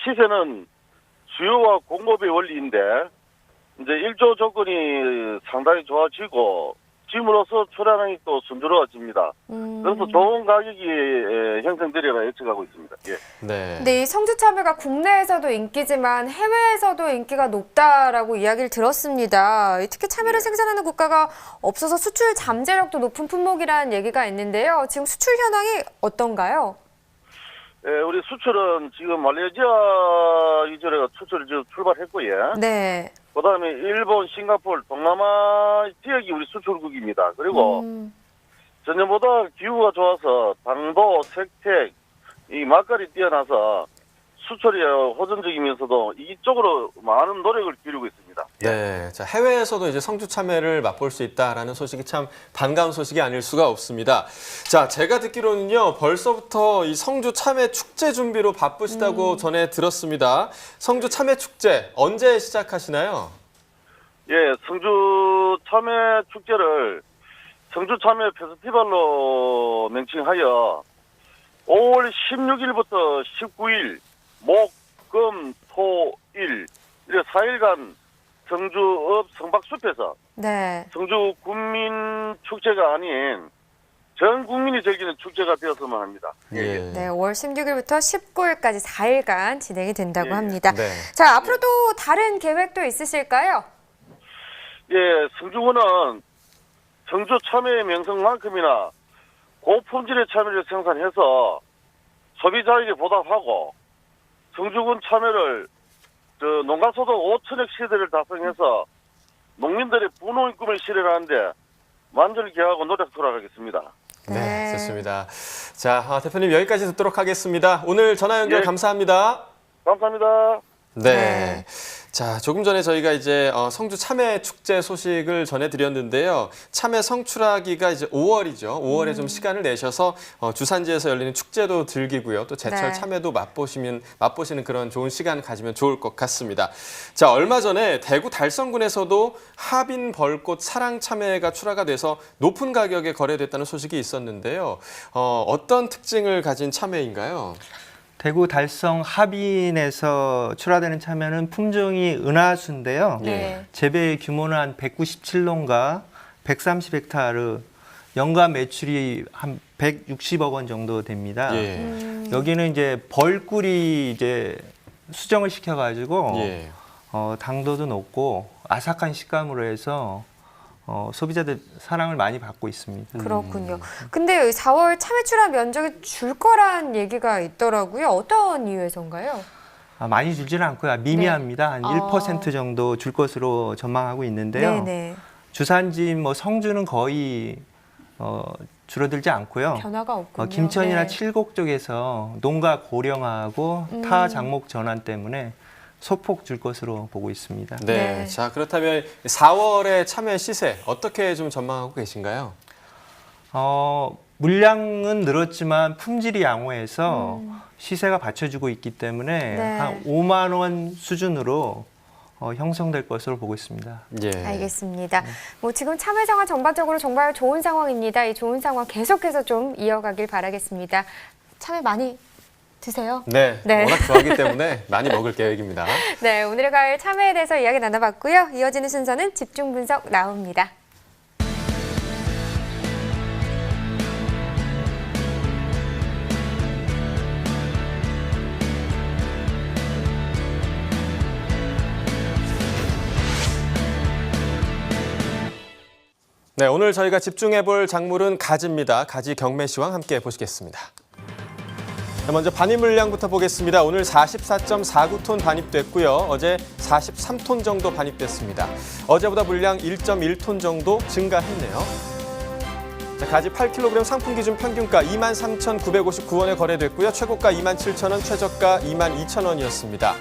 Speaker 8: 시세는 수요와 공급의 원리인데 이제 일조 조건이 상당히 좋아지고 찜으로써 출하량이 또 순조로워집니다. 그래서 좋은 가격이 형성되리라 예측하고 있습니다. 예.
Speaker 3: 네.
Speaker 4: 근데 이 성주 참외가 국내에서도 인기지만 해외에서도 인기가 높다라고 이야기를 들었습니다. 특히 참외를 생산하는 국가가 없어서 수출 잠재력도 높은 품목이라는 얘기가 있는데요. 지금 수출 현황이 어떤가요?
Speaker 8: 예, 우리 수출은 지금 말레이시아 위주로 수출을 지금 출발했고요.
Speaker 4: 네.
Speaker 8: 그다음에 일본, 싱가포르, 동남아 지역이 우리 수출국입니다. 그리고 전년보다 기후가 좋아서 당도, 색택, 이 맛깔이 뛰어나서 수출이 호전적이면서도 이쪽으로 많은 노력을 기울이고 있습니다.
Speaker 3: 네, 자, 해외에서도 이제 성주 참외를 맛볼 수 있다라는 소식이 참 반가운 소식이 아닐 수가 없습니다. 자, 제가 듣기로는요, 벌써부터 이 성주 참외 축제 준비로 바쁘시다고 전해 들었습니다. 성주 참외 축제 언제 시작하시나요?
Speaker 8: 예, 성주 참외 축제를 성주 참외 페스티벌로 명칭하여 5월 16일부터 19일 목, 금, 토, 일 이렇게 4일간 성주읍 성박숲에서
Speaker 4: 네.
Speaker 8: 성주 국민 축제가 아닌 전 국민이 즐기는 축제가 되었으면 합니다.
Speaker 3: 예.
Speaker 4: 네, 5월 16일부터 19일까지 4일간 진행이 된다고
Speaker 8: 예.
Speaker 4: 합니다.
Speaker 3: 네.
Speaker 4: 자, 앞으로도 다른 계획도 있으실까요?
Speaker 8: 예, 성주군은 성주 참외의 명성만큼이나 고품질의 참외를 생산해서 소비자에게 보답하고 성주군 참외를 농가소득 5천억 시대를 달성해서 농민들의 부노의 꿈을 실현하는데 만절기하고 노력토록 하겠습니다.
Speaker 3: 네, 좋습니다. 자, 대표님 여기까지 듣도록 하겠습니다. 오늘 전화 연결
Speaker 8: 예.
Speaker 3: 감사합니다.
Speaker 8: 감사합니다.
Speaker 3: 네. 자, 조금 전에 저희가 이제 성주 참외 축제 소식을 전해드렸는데요. 참외 성출하기가 이제 5월이죠. 5월에 좀 시간을 내셔서 주산지에서 열리는 축제도 즐기고요. 또 제철
Speaker 4: 네.
Speaker 3: 참외도 맛보시는 그런 좋은 시간 가지면 좋을 것 같습니다. 자, 얼마 전에 대구 달성군에서도 하빈 벌꽃 사랑 참외가 출하가 돼서 높은 가격에 거래됐다는 소식이 있었는데요. 어떤 특징을 가진 참외인가요?
Speaker 7: 대구 달성 하빈에서 출하되는 참외는 품종이 은하수인데요.
Speaker 4: 네.
Speaker 7: 재배 규모는 한 197농가 130헥타르, 연간 매출이 한 160억 원 정도 됩니다.
Speaker 3: 예.
Speaker 7: 여기는 이제 벌꿀이 이제 수정을 시켜가지고
Speaker 3: 예.
Speaker 7: 당도도 높고 아삭한 식감으로 해서 소비자들 사랑을 많이 받고 있습니다.
Speaker 4: 그렇군요. 근데 4월 참외 출하 면적이 줄 거란 얘기가 있더라고요. 어떤 이유에서인가요?
Speaker 7: 많이 줄지는 않고요. 미미합니다. 한
Speaker 4: 아.
Speaker 7: 1% 정도 줄 것으로 전망하고 있는데요.
Speaker 4: 네네.
Speaker 7: 주산지 성주는 거의 줄어들지 않고요.
Speaker 4: 변화가 없군요.
Speaker 7: 김천이나
Speaker 4: 네.
Speaker 7: 칠곡 쪽에서 농가 고령화하고 타 작목 전환 때문에 소폭 줄 것으로 보고 있습니다.
Speaker 3: 네.
Speaker 4: 네.
Speaker 3: 자, 그렇다면 4월의 참외 시세 어떻게 좀 전망하고 계신가요?
Speaker 7: 물량은 늘었지만 품질이 양호해서 시세가 받쳐주고 있기 때문에
Speaker 4: 네.
Speaker 7: 한 5만 원 수준으로 형성될 것으로 보고 있습니다.
Speaker 3: 예.
Speaker 4: 알겠습니다. 지금 참외 상황 전반적으로 정말 좋은 상황입니다. 이 좋은 상황 계속해서 좀 이어가길 바라겠습니다. 참외 많이 드세요.
Speaker 3: 네,
Speaker 4: 네.
Speaker 3: 워낙 좋아하기 때문에 많이 먹을 계획입니다.
Speaker 4: 네, 오늘의 가을 참외에 대해서 이야기 나눠봤고요. 이어지는 순서는 집중 분석 나옵니다.
Speaker 3: 네, 오늘 저희가 집중해볼 작물은 가지입니다. 가지 경매시황 함께 보시겠습니다. 먼저 반입 물량부터 보겠습니다. 오늘 44.49톤 반입됐고요. 어제 43톤 정도 반입됐습니다. 어제보다 물량 1.1톤 정도 증가했네요. 자, 가지 8kg 상품 기준 평균가 23,959원에 거래됐고요. 최고가 27,000원, 최저가 22,000원이었습니다.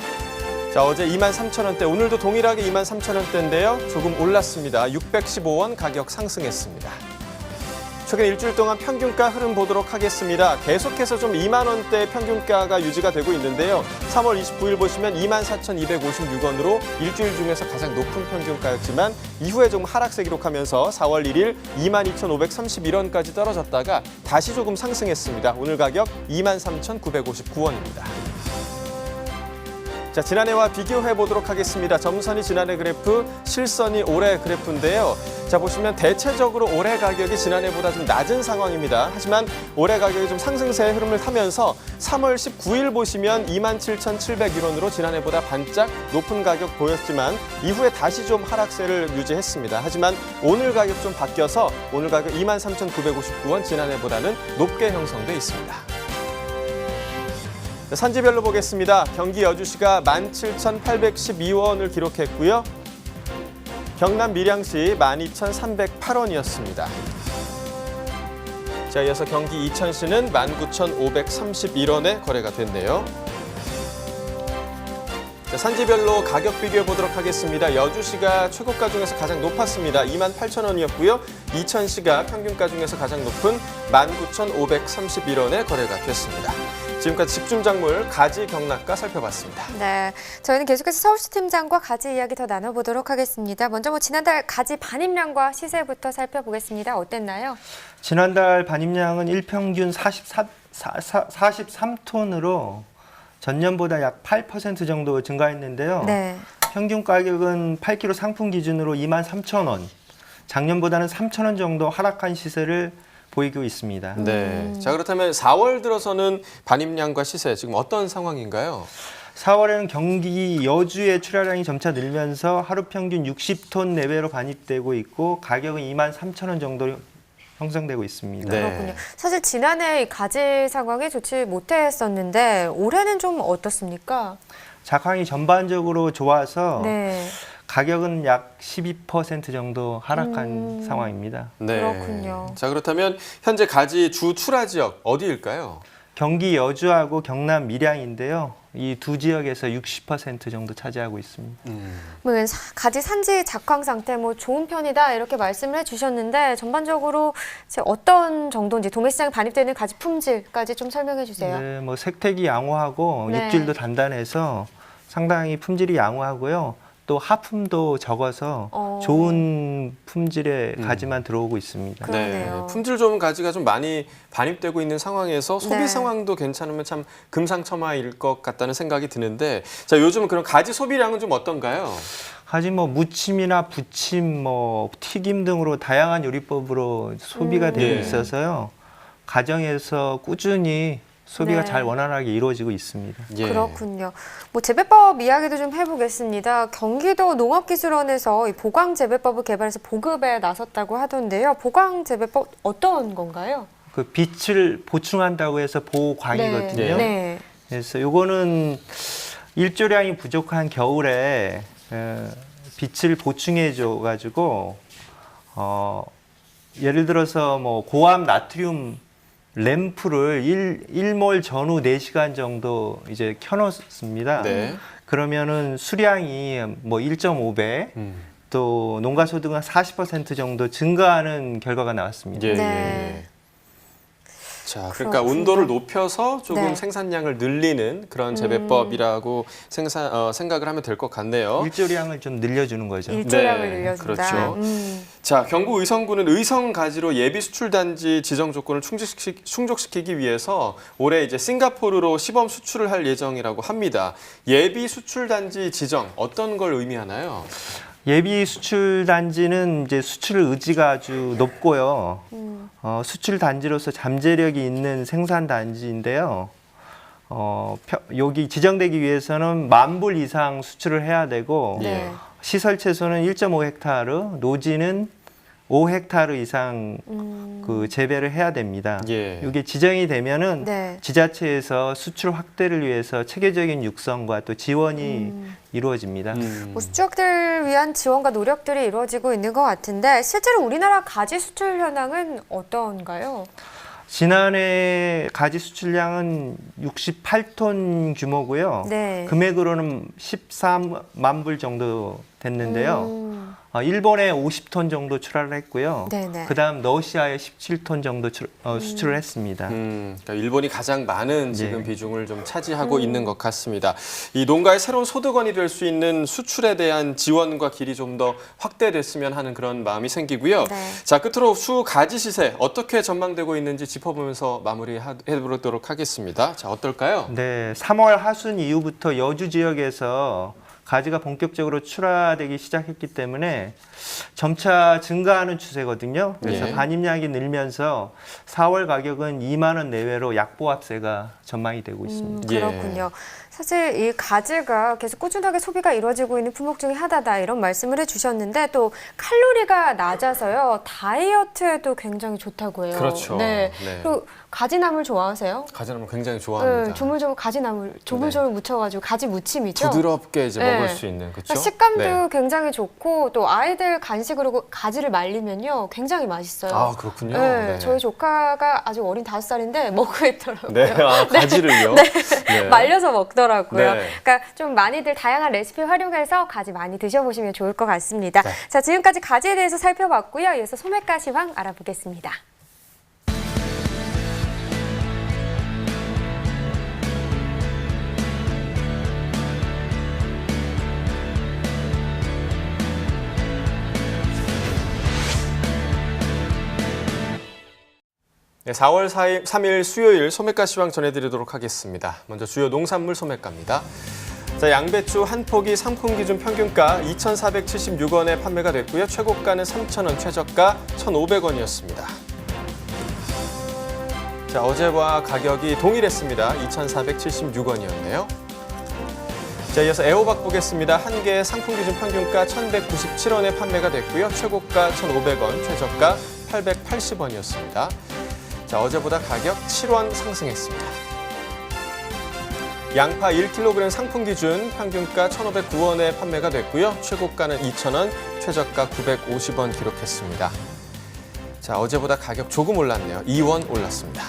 Speaker 3: 자, 어제 23,000원대, 오늘도 동일하게 23,000원대인데요. 조금 올랐습니다. 615원 가격 상승했습니다. 최근 일주일 동안 평균가 흐름 보도록 하겠습니다. 계속해서 좀 2만 원대 평균가가 유지가 되고 있는데요. 3월 29일 보시면 24,256원으로 일주일 중에서 가장 높은 평균가였지만 이후에 좀 하락세 기록하면서 4월 1일 22,531원까지 떨어졌다가 다시 조금 상승했습니다. 오늘 가격 23,959원입니다. 자, 지난해와 비교해 보도록 하겠습니다. 점선이 지난해 그래프, 실선이 올해 그래프인데요. 자, 보시면 대체적으로 올해 가격이 지난해보다 좀 낮은 상황입니다. 하지만 올해 가격이 좀 상승세의 흐름을 타면서 3월 19일 보시면 27,700유로로 지난해보다 반짝 높은 가격 보였지만 이후에 다시 좀 하락세를 유지했습니다. 하지만 오늘 가격 좀 바뀌어서 오늘 가격 23,959원, 지난해보다는 높게 형성돼 있습니다. 산지별로 보겠습니다. 경기 여주시가 17,812원을 기록했고요. 경남 밀양시 12,308원이었습니다. 자, 이어서 경기 이천시는 19,531원에 거래가 됐네요. 자, 산지별로 가격 비교해 보도록 하겠습니다. 여주시가 최고가 중에서 가장 높았습니다. 28,000원이었고요. 이천시가 평균가 중에서 가장 높은 19,531원에 거래가 됐습니다. 지금까지 집중작물 가지 경락가 살펴봤습니다.
Speaker 4: 네, 저희는 계속해서 서울시 팀장과 가지 이야기 더 나눠보도록 하겠습니다. 먼저 지난달 가지 반입량과 시세부터 살펴보겠습니다. 어땠나요?
Speaker 7: 지난달 반입량은 일평균 43톤으로 전년보다 약 8% 정도 증가했는데요.
Speaker 4: 네.
Speaker 7: 평균 가격은 8kg 상품 기준으로 23,000원, 작년보다는 3,000원 정도 하락한 시세를 보이고 있습니다.
Speaker 3: 네. 자, 그렇다면 4월 들어서는 반입량과 시세 지금 어떤 상황인가요?
Speaker 7: 4월에는 경기 여주의 출하량이 점차 늘면서 하루 평균 60톤 내외로 반입되고 있고 가격은 23,000원 정도 형성되고 있습니다.
Speaker 3: 네.
Speaker 4: 그렇군요. 사실 지난해 이 가지 상황이 좋지 못했었는데 올해는 좀 어떻습니까?
Speaker 7: 작황이 전반적으로 좋아서
Speaker 4: 네.
Speaker 7: 가격은 약 12% 정도 하락한 상황입니다.
Speaker 3: 네.
Speaker 4: 그렇군요.
Speaker 3: 자, 그렇다면 현재 가지 주 출하 지역 어디일까요?
Speaker 7: 경기 여주하고 경남 밀양인데요. 이 두 지역에서 60% 정도 차지하고 있습니다.
Speaker 4: 가지 산지 작황 상태 좋은 편이다 이렇게 말씀을 해주셨는데 전반적으로 이제 어떤 정도인지 도매시장에 반입되는 가지 품질까지 좀 설명해 주세요.
Speaker 7: 네, 색택이 양호하고
Speaker 4: 네.
Speaker 7: 육질도 단단해서 상당히 품질이 양호하고요. 또 하품도 적어서 좋은 품질의 가지만 들어오고 있습니다.
Speaker 4: 그러네요.
Speaker 3: 네, 품질 좋은 가지가 좀 많이 반입되고 있는 상황에서 소비
Speaker 4: 네.
Speaker 3: 상황도 괜찮으면 참 금상첨화일 것 같다는 생각이 드는데, 자, 요즘 그럼 가지 소비량은 좀 어떤가요?
Speaker 7: 가지 무침이나 부침, 튀김 등으로 다양한 요리법으로 소비가 되고
Speaker 3: 예.
Speaker 7: 있어서요. 가정에서 꾸준히 소비가
Speaker 4: 네.
Speaker 7: 잘 원활하게 이루어지고 있습니다.
Speaker 3: 예.
Speaker 4: 그렇군요. 재배법 이야기도 좀 해보겠습니다. 경기도 농업기술원에서 이 보강 재배법을 개발해서 보급에 나섰다고 하던데요. 보강 재배법 어떤 건가요?
Speaker 7: 그 빛을 보충한다고 해서 보광이거든요.
Speaker 3: 네.
Speaker 4: 네.
Speaker 7: 그래서 요거는 일조량이 부족한 겨울에 빛을 보충해 줘 가지고 예를 들어서 고압 나트륨 램프를 1몰 전후 4시간 정도 이제 켜놓습니다.
Speaker 3: 네.
Speaker 7: 그러면은 수량이 1.5배 또 농가 소득은 40% 정도 증가하는 결과가 나왔습니다.
Speaker 3: 예,
Speaker 4: 네.
Speaker 3: 예. 자, 그러니까
Speaker 4: 그렇군요.
Speaker 3: 온도를 높여서 조금
Speaker 4: 네.
Speaker 3: 생산량을 늘리는 그런 재배법이라고 생각을 하면 될 것 같네요.
Speaker 7: 일조량을 좀 늘려주는 거죠.
Speaker 4: 일조량을
Speaker 3: 네,
Speaker 4: 늘려준다.
Speaker 3: 그렇죠. 자, 경북 의성군은 의성 가지로 예비 수출 단지 지정 조건을 충족시키기 위해서 올해 이제 싱가포르로 시범 수출을 할 예정이라고 합니다. 예비 수출 단지 지정 어떤 걸 의미하나요?
Speaker 7: 예비 수출 단지는 이제 수출 의지가 아주 높고요. 수출 단지로서 잠재력이 있는 생산 단지인데요. 여기 지정되기 위해서는 10,000불 이상 수출을 해야 되고
Speaker 4: 네.
Speaker 7: 시설 채소는 1.5헥타르, 노지는 5헥타르 이상 그 재배를 해야 됩니다.
Speaker 3: 예.
Speaker 7: 이게 지정이 되면은
Speaker 4: 네.
Speaker 7: 지자체에서 수출 확대를 위해서 체계적인 육성과 또 지원이 이루어집니다.
Speaker 4: 수출 확대를 위한 지원과 노력들이 이루어지고 있는 것 같은데 실제로 우리나라 가지 수출 현황은 어떤가요?
Speaker 7: 지난해 가지 수출량은 68톤 규모고요.
Speaker 4: 네.
Speaker 7: 금액으로는 13만 불 정도 됐는데요. 일본에 50톤 정도 출하를 했고요.
Speaker 4: 네네.
Speaker 7: 그다음 러시아에 17톤 정도 수출을 했습니다.
Speaker 3: 그러니까 일본이 가장 많은 지금
Speaker 7: 네.
Speaker 3: 비중을 좀 차지하고 있는 것 같습니다. 이 농가의 새로운 소득원이 될 수 있는 수출에 대한 지원과 길이 좀 더 확대됐으면 하는 그런 마음이 생기고요.
Speaker 4: 네.
Speaker 3: 자, 끝으로 수 가지 시세 어떻게 전망되고 있는지 짚어보면서 마무리해보도록 하겠습니다. 자, 어떨까요?
Speaker 7: 네, 3월 하순 이후부터 여주 지역에서 가지가 본격적으로 출하되기 시작했기 때문에 점차 증가하는 추세거든요. 그래서
Speaker 3: 예.
Speaker 7: 반입량이 늘면서 4월 가격은 2만 원 내외로 약보합세가 전망이 되고 있습니다.
Speaker 4: 그렇군요. 사실 이 가지가 계속 꾸준하게 소비가 이루어지고 있는 품목 중에 하나다 이런 말씀을 해주셨는데 또 칼로리가 낮아서요 다이어트에도 굉장히 좋다고 해요.
Speaker 3: 그렇죠.
Speaker 4: 네.
Speaker 3: 네.
Speaker 4: 그리고 가지나물 좋아하세요?
Speaker 3: 가지나물 굉장히 좋아합니다.
Speaker 4: 네, 조물조물 가지나물 조물조물 묻혀가지고 가지 무침이죠.
Speaker 3: 부드럽게 이제
Speaker 4: 네.
Speaker 3: 먹을 수 있는 그렇죠?
Speaker 4: 그러니까 식감도
Speaker 3: 네.
Speaker 4: 굉장히 좋고 또 아이들 간식으로 가지를 말리면요 굉장히 맛있어요.
Speaker 3: 아, 그렇군요.
Speaker 4: 네,
Speaker 3: 네.
Speaker 4: 저희 조카가 아직 어린 5살인데 먹고 있더라고요.
Speaker 3: 네, 아, 가지를요? 네.
Speaker 4: 말려서 먹더라고요.
Speaker 3: 네.
Speaker 4: 그러니까 좀 많이들 다양한 레시피 활용해서 가지 많이 드셔보시면 좋을 것 같습니다.
Speaker 3: 네.
Speaker 4: 자, 지금까지 가지에 대해서 살펴봤고요. 이어서 소매가 시황 알아보겠습니다.
Speaker 3: 네, 4월 3일 수요일 소매가 시황 전해드리도록 하겠습니다. 먼저 주요 농산물 소매가입니다. 자, 양배추 한 포기 상품 기준 평균가 2,476원에 판매가 됐고요. 최고가는 3,000원, 최저가 1,500원이었습니다. 자, 어제와 가격이 동일했습니다. 2,476원이었네요. 자, 이어서 애호박 보겠습니다. 한 개의 상품 기준 평균가 1,197원에 판매가 됐고요. 최고가 1,500원, 최저가 880원이었습니다. 자, 어제보다 가격 7원 상승했습니다. 양파 1kg 상품 기준 평균가 1,509원에 판매가 됐고요. 최고가는 2,000원, 최저가 950원 기록했습니다. 자, 어제보다 가격 조금 올랐네요. 2원 올랐습니다.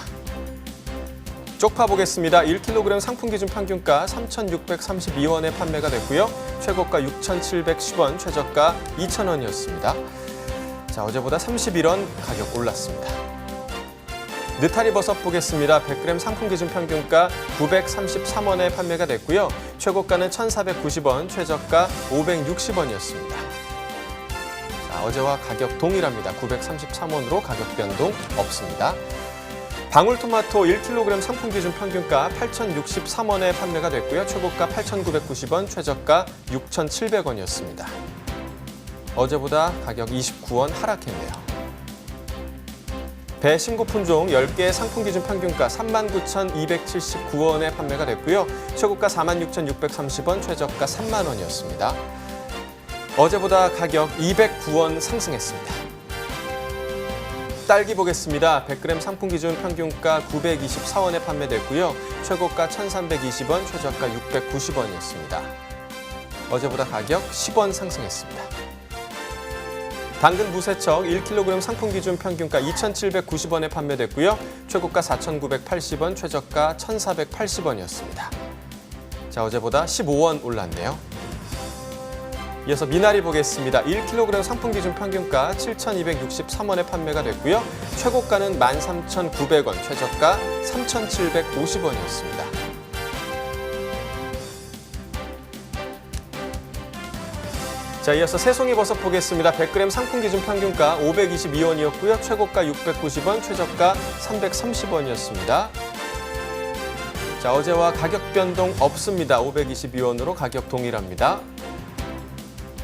Speaker 3: 쪽파 보겠습니다. 1kg 상품 기준 평균가 3,632원에 판매가 됐고요. 최고가 6,710원, 최저가 2,000원이었습니다. 자, 어제보다 31원 가격 올랐습니다. 느타리 버섯 보겠습니다. 100g 상품 기준 평균가 933원에 판매가 됐고요. 최고가는 1,490원, 최저가 560원이었습니다. 자, 어제와 가격 동일합니다. 933원으로 가격 변동 없습니다. 방울토마토 1kg 상품 기준 평균가 8,063원에 판매가 됐고요. 최고가 8,990원, 최저가 6,700원이었습니다. 어제보다 가격 29원 하락했네요. 배 신고 품종 10개 상품 기준 평균가 39,279원에 판매가 됐고요. 최고가 46,630원, 최저가 3만 원이었습니다. 어제보다 가격 209원 상승했습니다. 딸기 보겠습니다. 100g 상품 기준 평균가 924원에 판매됐고요. 최고가 1,320원, 최저가 690원이었습니다. 어제보다 가격 10원 상승했습니다. 당근 무세척 1kg 상품 기준 평균가 2,790원에 판매됐고요. 최고가 4,980원, 최저가 1,480원이었습니다. 자, 어제보다 15원 올랐네요. 이어서 미나리 보겠습니다. 1kg 상품 기준 평균가 7,263원에 판매가 됐고요. 최고가는 13,900원, 최저가 3,750원이었습니다. 자, 이어서 새송이 버섯 보겠습니다. 100g 상품 기준 평균가 522원이었고요. 최고가 690원, 최저가 330원이었습니다. 자, 어제와 가격 변동 없습니다. 522원으로 가격 동일합니다.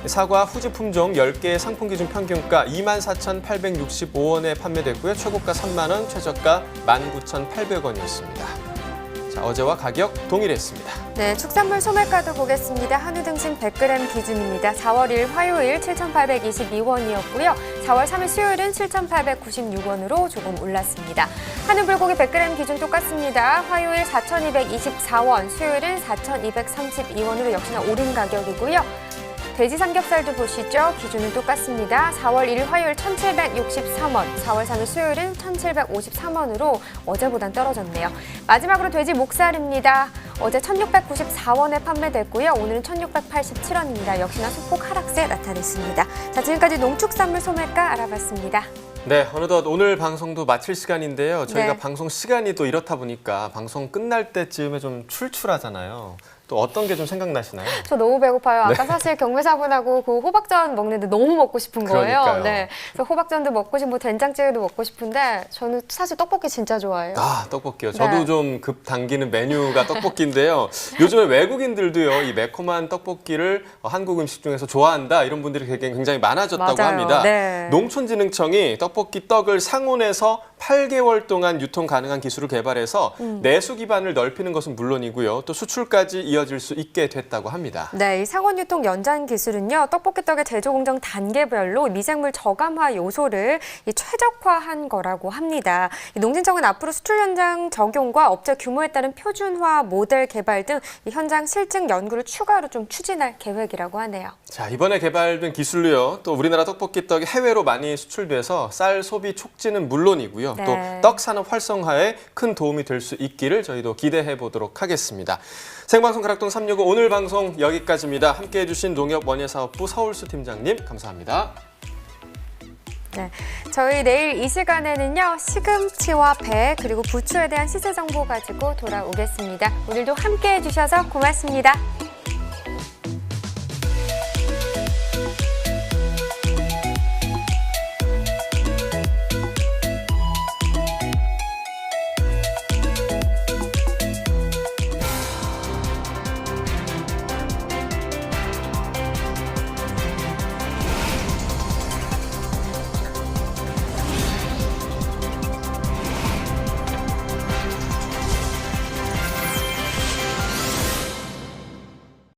Speaker 3: 사과 후지 품종 10개의 상품 기준 평균가 24,865원에 판매됐고요. 최고가 3만 원, 최저가 19,800원이었습니다. 자, 어제와 가격 동일했습니다.
Speaker 4: 네, 축산물 소매가도 보겠습니다. 한우 등심 100g 기준입니다. 4월 1일 화요일 7,822원이었고요. 4월 3일 수요일은 7,896원으로 조금 올랐습니다. 한우 불고기 100g 기준 똑같습니다. 화요일 4,224원, 수요일은 4,232원으로 역시나 오른 가격이고요. 돼지 삼겹살도 보시죠. 기준은 똑같습니다. 4월 1일 화요일 1,763원, 4월 3일 수요일은 1,753원으로 어제보단 떨어졌네요. 마지막으로 돼지 목살입니다. 어제 1,694원에 판매됐고요. 오늘은 1,687원입니다. 역시나 소폭 하락세 나타냈습니다. 자, 지금까지 농축산물 소매가 알아봤습니다.
Speaker 3: 네, 어느덧 오늘 방송도 마칠 시간인데요. 저희가
Speaker 4: 네.
Speaker 3: 방송 시간이 또 이렇다 보니까 방송 끝날 때쯤에 좀 출출하잖아요. 또 어떤 게 좀 생각나시나요?
Speaker 4: 저 너무 배고파요. 아까 사실 경매사분하고 그 호박전 먹는데 너무 먹고 싶은 거예요.
Speaker 3: 그러니까요.
Speaker 4: 네, 그래서 호박전도 먹고 싶고 된장찌개도 먹고 싶은데 저는 사실 떡볶이 진짜 좋아해요.
Speaker 3: 아, 떡볶이요. 저도
Speaker 4: 네.
Speaker 3: 좀 급 당기는 메뉴가 떡볶이인데요. 요즘에 외국인들도요, 이 매콤한 떡볶이를 한국 음식 중에서 좋아한다 이런 분들이 굉장히 많아졌다고
Speaker 4: 맞아요.
Speaker 3: 합니다.
Speaker 4: 네.
Speaker 3: 농촌진흥청이 떡볶이 떡을 상온에서 8개월 동안 유통 가능한 기술을 개발해서 내수 기반을 넓히는 것은 물론이고요, 또 수출까지 이어질 수 있게 됐다고 합니다.
Speaker 4: 네, 이 상온 유통 연장 기술은요, 떡볶이 떡의 제조 공정 단계별로 미생물 저감화 요소를 최적화한 거라고 합니다. 이 농진청은 앞으로 수출 현장 적용과 업체 규모에 따른 표준화 모델 개발 등 이 현장 실증 연구를 추가로 좀 추진할 계획이라고 하네요.
Speaker 3: 자, 이번에 개발된 기술로요, 또 우리나라 떡볶이 떡이 해외로 많이 수출돼서 쌀 소비 촉진은 물론이고요,
Speaker 4: 네.
Speaker 3: 또 떡 산업 활성화에 큰 도움이 될 수 있기를 저희도 기대해 보도록 하겠습니다. 생방송 가락동 365 오늘 방송 여기까지입니다. 함께해 주신 농협원예사업부 서울수 팀장님 감사합니다.
Speaker 4: 네, 저희 내일 이 시간에는요, 시금치와 배 그리고 부추에 대한 시세 정보 가지고 돌아오겠습니다. 오늘도 함께해 주셔서 고맙습니다.